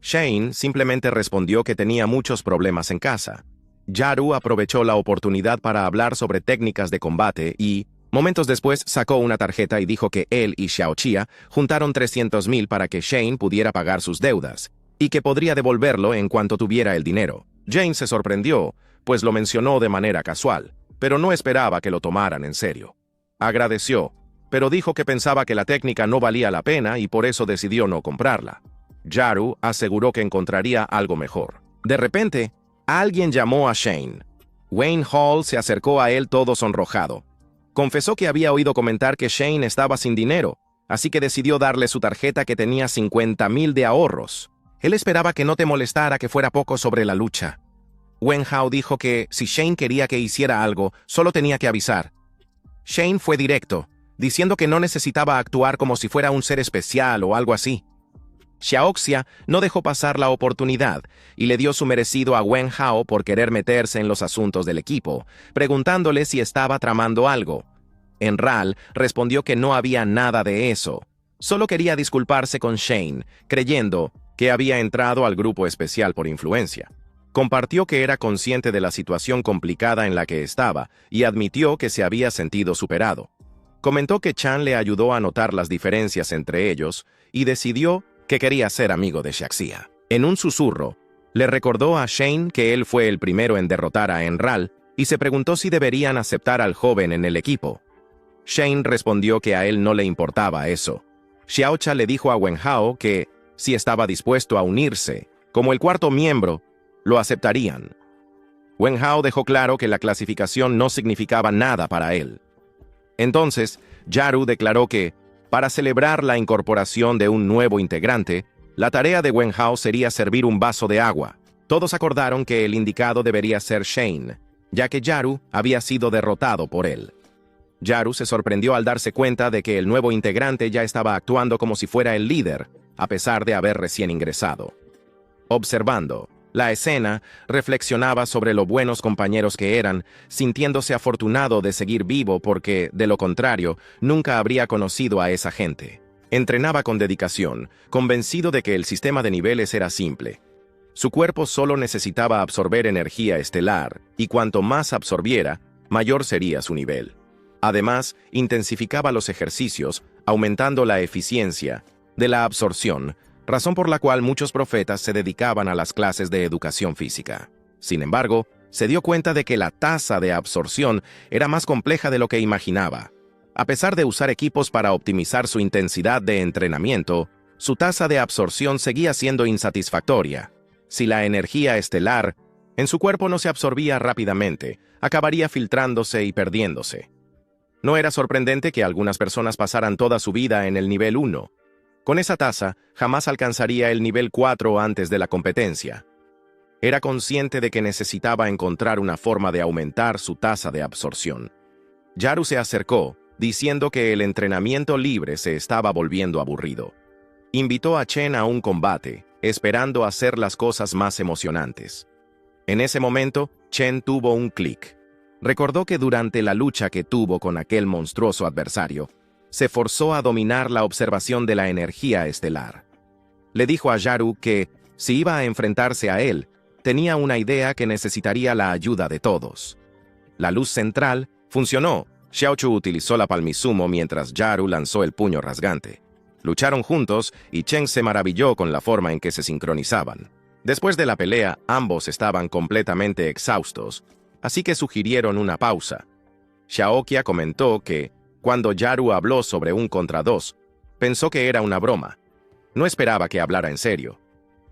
Shane simplemente respondió que tenía muchos problemas en casa. Yaru aprovechó la oportunidad para hablar sobre técnicas de combate y, momentos después, sacó una tarjeta y dijo que él y Xiaoxia juntaron 300,000 para que Shane pudiera pagar sus deudas, y que podría devolverlo en cuanto tuviera el dinero. Jane se sorprendió, pues lo mencionó de manera casual, pero no esperaba que lo tomaran en serio. Agradeció, pero dijo que pensaba que la técnica no valía la pena y por eso decidió no comprarla. Yaru aseguró que encontraría algo mejor. De repente, alguien llamó a Shane. Wayne Hall se acercó a él todo sonrojado. Confesó que había oído comentar que Shane estaba sin dinero, así que decidió darle su tarjeta que tenía 50,000 de ahorros. Él esperaba que no te molestara que fuera poco sobre la lucha. Wen Hao dijo que si Shane quería que hiciera algo, solo tenía que avisar. Shane fue directo, diciendo que no necesitaba actuar como si fuera un ser especial o algo así. Xiaoxia no dejó pasar la oportunidad y le dio su merecido a Wen Hao por querer meterse en los asuntos del equipo, preguntándole si estaba tramando algo. Enral respondió que no había nada de eso. Solo quería disculparse con Shane, creyendo que había entrado al grupo especial por influencia. Compartió que era consciente de la situación complicada en la que estaba y admitió que se había sentido superado. Comentó que Chan le ayudó a notar las diferencias entre ellos y decidió que quería ser amigo de Xiaoxia. En un susurro, le recordó a Shane que él fue el primero en derrotar a Enral y se preguntó si deberían aceptar al joven en el equipo. Shane respondió que a él no le importaba eso. Xiaoxia le dijo a Wen Hao que, si estaba dispuesto a unirse, como el cuarto miembro, lo aceptarían. Wen Hao dejó claro que la clasificación no significaba nada para él. Entonces, Yaru declaró que, para celebrar la incorporación de un nuevo integrante, la tarea de Wen Hao sería servir un vaso de agua. Todos acordaron que el indicado debería ser Shane, ya que Yaru había sido derrotado por él. Yaru se sorprendió al darse cuenta de que el nuevo integrante ya estaba actuando como si fuera el líder, a pesar de haber recién ingresado. Observando la escena, reflexionaba sobre lo buenos compañeros que eran, sintiéndose afortunado de seguir vivo porque, de lo contrario, nunca habría conocido a esa gente. Entrenaba con dedicación, convencido de que el sistema de niveles era simple. Su cuerpo solo necesitaba absorber energía estelar, y cuanto más absorbiera, mayor sería su nivel. Además, intensificaba los ejercicios, aumentando la eficiencia de la absorción, razón por la cual muchos profetas se dedicaban a las clases de educación física. Sin embargo, se dio cuenta de que la tasa de absorción era más compleja de lo que imaginaba. A pesar de usar equipos para optimizar su intensidad de entrenamiento, su tasa de absorción seguía siendo insatisfactoria. Si la energía estelar en su cuerpo no se absorbía rápidamente, acabaría filtrándose y perdiéndose. No era sorprendente que algunas personas pasaran toda su vida en el nivel 1. Con esa tasa, jamás alcanzaría el nivel 4 antes de la competencia. Era consciente de que necesitaba encontrar una forma de aumentar su tasa de absorción. Yaru se acercó, diciendo que el entrenamiento libre se estaba volviendo aburrido. Invitó a Chen a un combate, esperando hacer las cosas más emocionantes. En ese momento, Chen tuvo un clic. Recordó que durante la lucha que tuvo con aquel monstruoso adversario, se forzó a dominar la observación de la energía estelar. Le dijo a Yaru que, si iba a enfrentarse a él, tenía una idea que necesitaría la ayuda de todos. La luz central funcionó. Xiaochu utilizó la palmisumo mientras Yaru lanzó el puño rasgante. Lucharon juntos y Chen se maravilló con la forma en que se sincronizaban. Después de la pelea, ambos estaban completamente exhaustos, así que sugirieron una pausa. Xiaokia comentó que, cuando Yaru habló sobre 1 contra 2, pensó que era una broma. No esperaba que hablara en serio.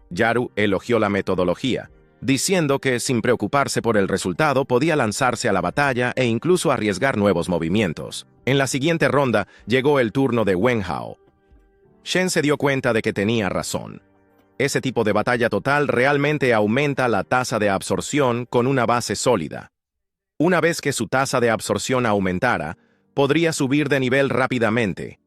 Yaru elogió la metodología, diciendo que sin preocuparse por el resultado podía lanzarse a la batalla e incluso arriesgar nuevos movimientos. En la siguiente ronda llegó el turno de Wen Hao. Shen se dio cuenta de que tenía razón. Ese tipo de batalla total realmente aumenta la tasa de absorción con una base sólida. Una vez que su tasa de absorción aumentara, podría subir de nivel rápidamente.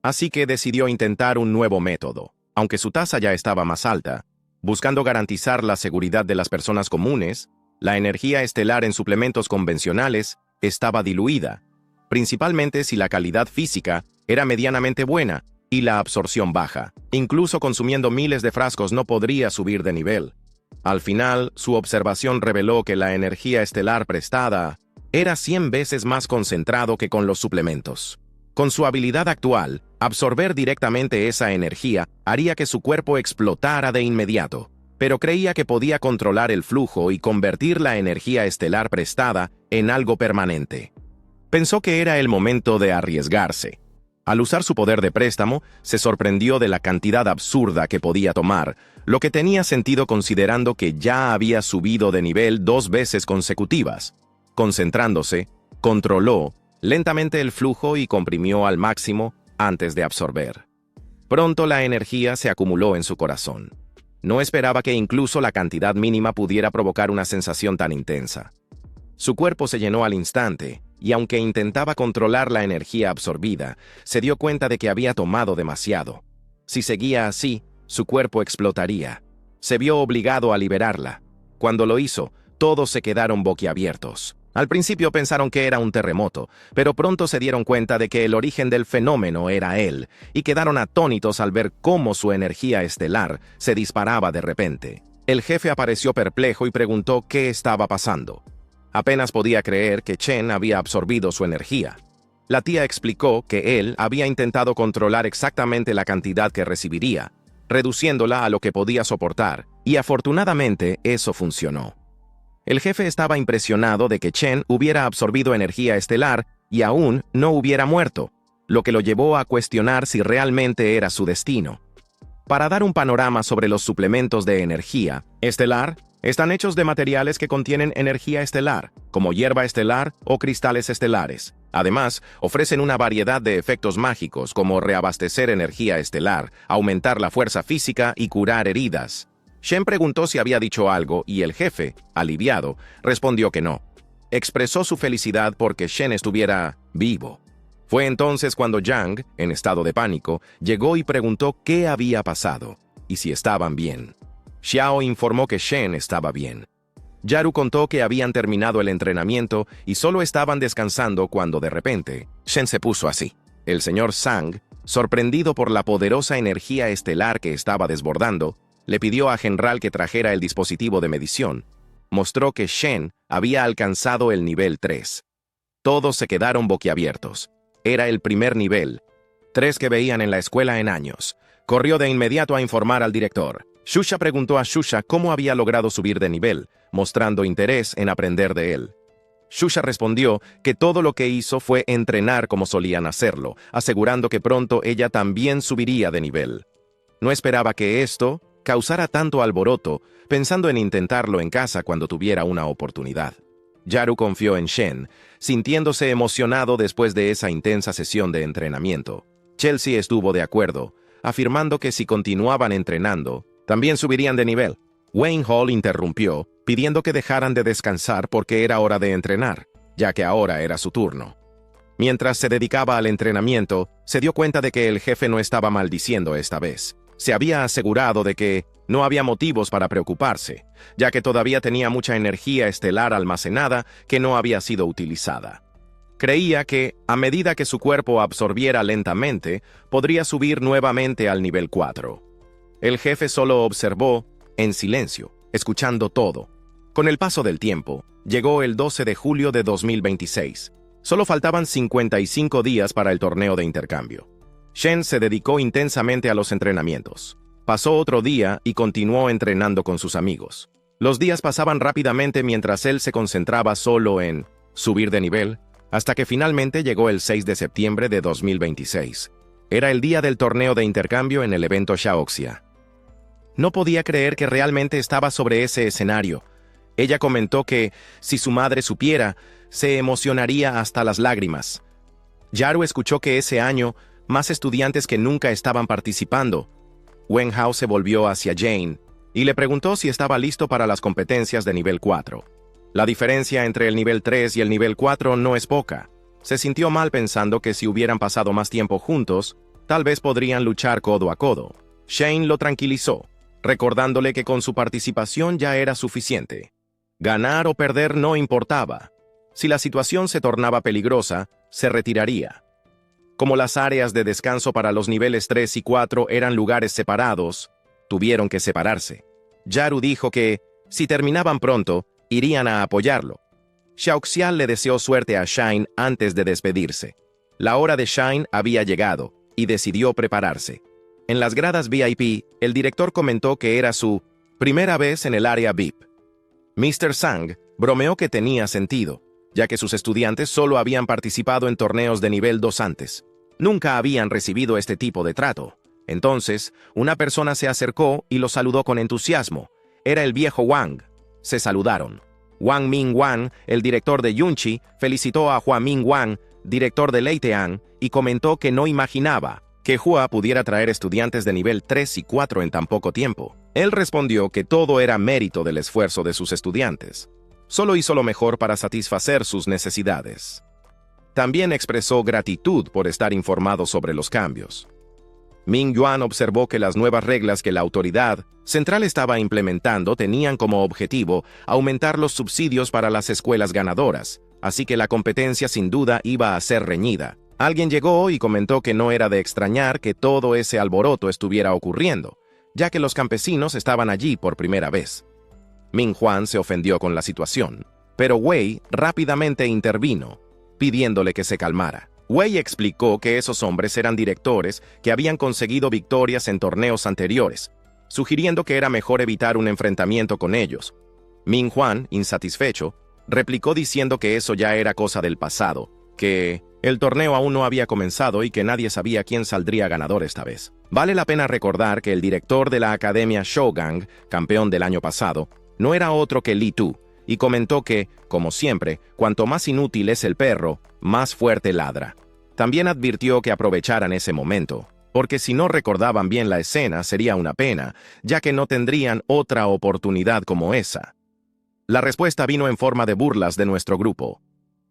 Así que decidió intentar un nuevo método, aunque su tasa ya estaba más alta. Buscando garantizar la seguridad de las personas comunes, la energía estelar en suplementos convencionales estaba diluida, principalmente si la calidad física era medianamente buena y la absorción baja. Incluso consumiendo miles de frascos no podría subir de nivel. Al final, su observación reveló que la energía estelar prestada era 100 veces más concentrado que con los suplementos. Con su habilidad actual, absorber directamente esa energía haría que su cuerpo explotara de inmediato, pero creía que podía controlar el flujo y convertir la energía estelar prestada en algo permanente. Pensó que era el momento de arriesgarse. Al usar su poder de préstamo, se sorprendió de la cantidad absurda que podía tomar, lo que tenía sentido considerando que ya había subido de nivel 2 veces consecutivas. Concentrándose, controló lentamente el flujo y comprimió al máximo antes de absorber. Pronto la energía se acumuló en su corazón. No esperaba que incluso la cantidad mínima pudiera provocar una sensación tan intensa. Su cuerpo se llenó al instante, y aunque intentaba controlar la energía absorbida, se dio cuenta de que había tomado demasiado. Si seguía así, su cuerpo explotaría. Se vio obligado a liberarla. Cuando lo hizo, todos se quedaron boquiabiertos. Al principio pensaron que era un terremoto, pero pronto se dieron cuenta de que el origen del fenómeno era él, y quedaron atónitos al ver cómo su energía estelar se disparaba de repente. El jefe apareció perplejo y preguntó qué estaba pasando. Apenas podía creer que Chen había absorbido su energía. La tía explicó que él había intentado controlar exactamente la cantidad que recibiría, reduciéndola a lo que podía soportar, y afortunadamente eso funcionó. El jefe estaba impresionado de que Chen hubiera absorbido energía estelar y aún no hubiera muerto, lo que lo llevó a cuestionar si realmente era su destino. Para dar un panorama sobre los suplementos de energía estelar, están hechos de materiales que contienen energía estelar, como hierba estelar o cristales estelares. Además, ofrecen una variedad de efectos mágicos como reabastecer energía estelar, aumentar la fuerza física y curar heridas. Shen preguntó si había dicho algo y el jefe, aliviado, respondió que no. Expresó su felicidad porque Shen estuviera vivo. Fue entonces cuando Yang, en estado de pánico, llegó y preguntó qué había pasado y si estaban bien. Xiao informó que Shen estaba bien. Yaru contó que habían terminado el entrenamiento y solo estaban descansando cuando de repente Shen se puso así. El señor Zhang, sorprendido por la poderosa energía estelar que estaba desbordando, le pidió a Genral que trajera el dispositivo de medición. Mostró que Shen había alcanzado el nivel 3. Todos se quedaron boquiabiertos. Era el primer nivel, 3 que veían en la escuela en años. Corrió de inmediato a informar al director. Xuxa preguntó a Xuxa cómo había logrado subir de nivel, mostrando interés en aprender de él. Xuxa respondió que todo lo que hizo fue entrenar como solían hacerlo, asegurando que pronto ella también subiría de nivel. No esperaba que esto causara tanto alboroto, pensando en intentarlo en casa cuando tuviera una oportunidad. Yaru confió en Shen, sintiéndose emocionado después de esa intensa sesión de entrenamiento. Chelsea estuvo de acuerdo, afirmando que si continuaban entrenando, también subirían de nivel. Wayne Hall interrumpió, pidiendo que dejaran de descansar porque era hora de entrenar, ya que ahora era su turno. Mientras se dedicaba al entrenamiento, se dio cuenta de que el jefe no estaba maldiciendo esta vez. Se había asegurado de que no había motivos para preocuparse, ya que todavía tenía mucha energía estelar almacenada que no había sido utilizada. Creía que, a medida que su cuerpo absorbiera lentamente, podría subir nuevamente al nivel 4. El jefe solo observó, en silencio, escuchando todo. Con el paso del tiempo, llegó el 12 de julio de 2026. Solo faltaban 55 días para el torneo de intercambio. Shen se dedicó intensamente a los entrenamientos. Pasó otro día y continuó entrenando con sus amigos. Los días pasaban rápidamente mientras él se concentraba solo en subir de nivel, hasta que finalmente llegó el 6 de septiembre de 2026. Era el día del torneo de intercambio en el evento Xiaoxia. No podía creer que realmente estaba sobre ese escenario. Ella comentó que, si su madre supiera, se emocionaría hasta las lágrimas. Yaru escuchó que ese año, más estudiantes que nunca estaban participando. Wen Hao se volvió hacia Jane y le preguntó si estaba listo para las competencias de nivel 4. La diferencia entre el nivel 3 y el nivel 4 no es poca. Se sintió mal pensando que si hubieran pasado más tiempo juntos, tal vez podrían luchar codo a codo. Shane lo tranquilizó, recordándole que con su participación ya era suficiente. Ganar o perder no importaba. Si la situación se tornaba peligrosa, se retiraría. Como las áreas de descanso para los niveles 3 y 4 eran lugares separados, tuvieron que separarse. Yaru dijo que, si terminaban pronto, irían a apoyarlo. Xiaoxian le deseó suerte a Shine antes de despedirse. La hora de Shine había llegado y decidió prepararse. En las gradas VIP, el director comentó que era su primera vez en el área VIP. Mr. Zhang bromeó que tenía sentido, ya que sus estudiantes solo habían participado en torneos de nivel 2 antes. Nunca habían recibido este tipo de trato. Entonces, una persona se acercó y lo saludó con entusiasmo. Era el viejo Wang. Se saludaron. Wang Ming Wang, el director de Yunchi, felicitó a Hua Ming Wang, director de Leiteang, y comentó que no imaginaba que Hua pudiera traer estudiantes de nivel 3 y 4 en tan poco tiempo. Él respondió que todo era mérito del esfuerzo de sus estudiantes. Solo hizo lo mejor para satisfacer sus necesidades. También expresó gratitud por estar informado sobre los cambios. Ming Yuan observó que las nuevas reglas que la autoridad central estaba implementando tenían como objetivo aumentar los subsidios para las escuelas ganadoras, así que la competencia sin duda iba a ser reñida. Alguien llegó y comentó que no era de extrañar que todo ese alboroto estuviera ocurriendo, ya que los campesinos estaban allí por primera vez. Ming Yuan se ofendió con la situación, pero Wei rápidamente intervino, pidiéndole que se calmara. Wei explicó que esos hombres eran directores que habían conseguido victorias en torneos anteriores, sugiriendo que era mejor evitar un enfrentamiento con ellos. Ming Yuan, insatisfecho, replicó diciendo que eso ya era cosa del pasado, que el torneo aún no había comenzado y que nadie sabía quién saldría ganador esta vez. Vale la pena recordar que el director de la Academia Shougang, campeón del año pasado, no era otro que Li Tu, y comentó que, como siempre, cuanto más inútil es el perro, más fuerte ladra. También advirtió que aprovecharan ese momento, porque si no recordaban bien la escena sería una pena, ya que no tendrían otra oportunidad como esa. La respuesta vino en forma de burlas de nuestro grupo.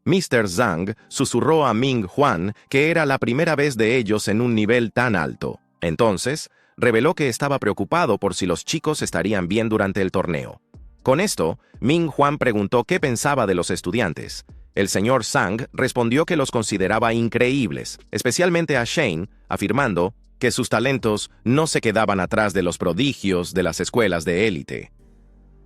Mr. Zhang susurró a Ming Huan que era la primera vez de ellos en un nivel tan alto. Entonces, reveló que estaba preocupado por si los chicos estarían bien durante el torneo. Con esto, Ming Huan preguntó qué pensaba de los estudiantes. El señor Zhang respondió que los consideraba increíbles, especialmente a Shane, afirmando que sus talentos no se quedaban atrás de los prodigios de las escuelas de élite.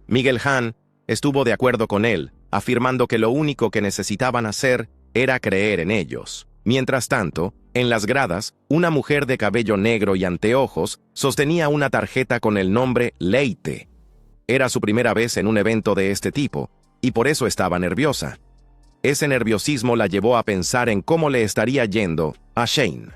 Miguel Han estuvo de acuerdo con él, afirmando que lo único que necesitaban hacer era creer en ellos. Mientras tanto, en las gradas, una mujer de cabello negro y anteojos sostenía una tarjeta con el nombre Leite. Era su primera vez en un evento de este tipo, y por eso estaba nerviosa. Ese nerviosismo la llevó a pensar en cómo le estaría yendo a Shane.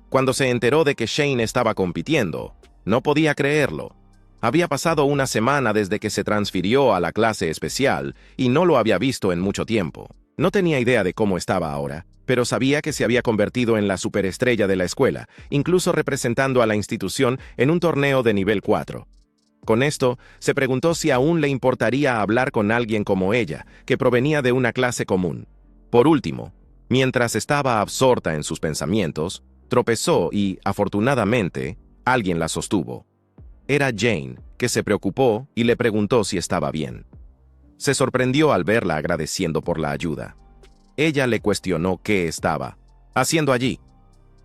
Cuando se enteró de que Shane estaba compitiendo, no podía creerlo. Había pasado una semana desde que se transfirió a la clase especial y no lo había visto en mucho tiempo. No tenía idea de cómo estaba ahora, pero sabía que se había convertido en la superestrella de la escuela, incluso representando a la institución en un torneo de nivel 4. Con esto, se preguntó si aún le importaría hablar con alguien como ella, que provenía de una clase común. Por último, mientras estaba absorta en sus pensamientos, tropezó y, afortunadamente, alguien la sostuvo. Era Jane, que se preocupó y le preguntó si estaba bien. Se sorprendió al verla agradeciendo por la ayuda. Ella le cuestionó qué estaba haciendo allí.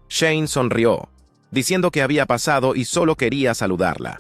Shane sonrió, diciendo que había pasado y solo quería saludarla.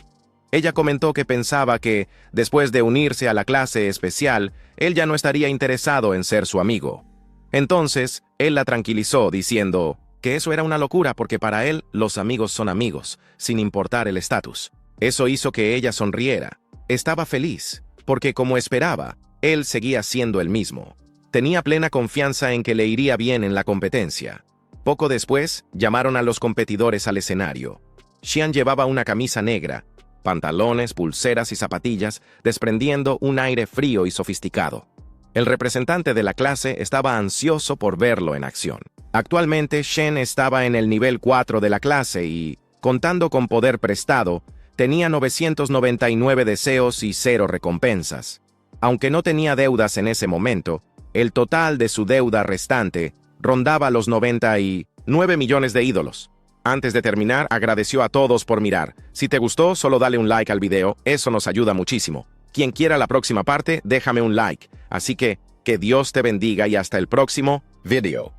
Ella comentó que pensaba que, después de unirse a la clase especial, él ya no estaría interesado en ser su amigo. Entonces, él la tranquilizó diciendo que eso era una locura porque para él los amigos son amigos, sin importar el estatus. Eso hizo que ella sonriera. Estaba feliz, porque como esperaba, él seguía siendo el mismo. Tenía plena confianza en que le iría bien en la competencia. Poco después, llamaron a los competidores al escenario. Xian llevaba una camisa negra, pantalones, pulseras y zapatillas, desprendiendo un aire frío y sofisticado. El representante de la clase estaba ansioso por verlo en acción. Actualmente, Shen estaba en el nivel 4 de la clase y, contando con poder prestado, tenía 999 deseos y 0 recompensas. Aunque no tenía deudas en ese momento, el total de su deuda restante rondaba los 99 millones de ídolos. Antes de terminar, agradeció a todos por mirar. Si te gustó, solo dale un like al video, eso nos ayuda muchísimo. Quien quiera la próxima parte, déjame un like. Así que Dios te bendiga y hasta el próximo video.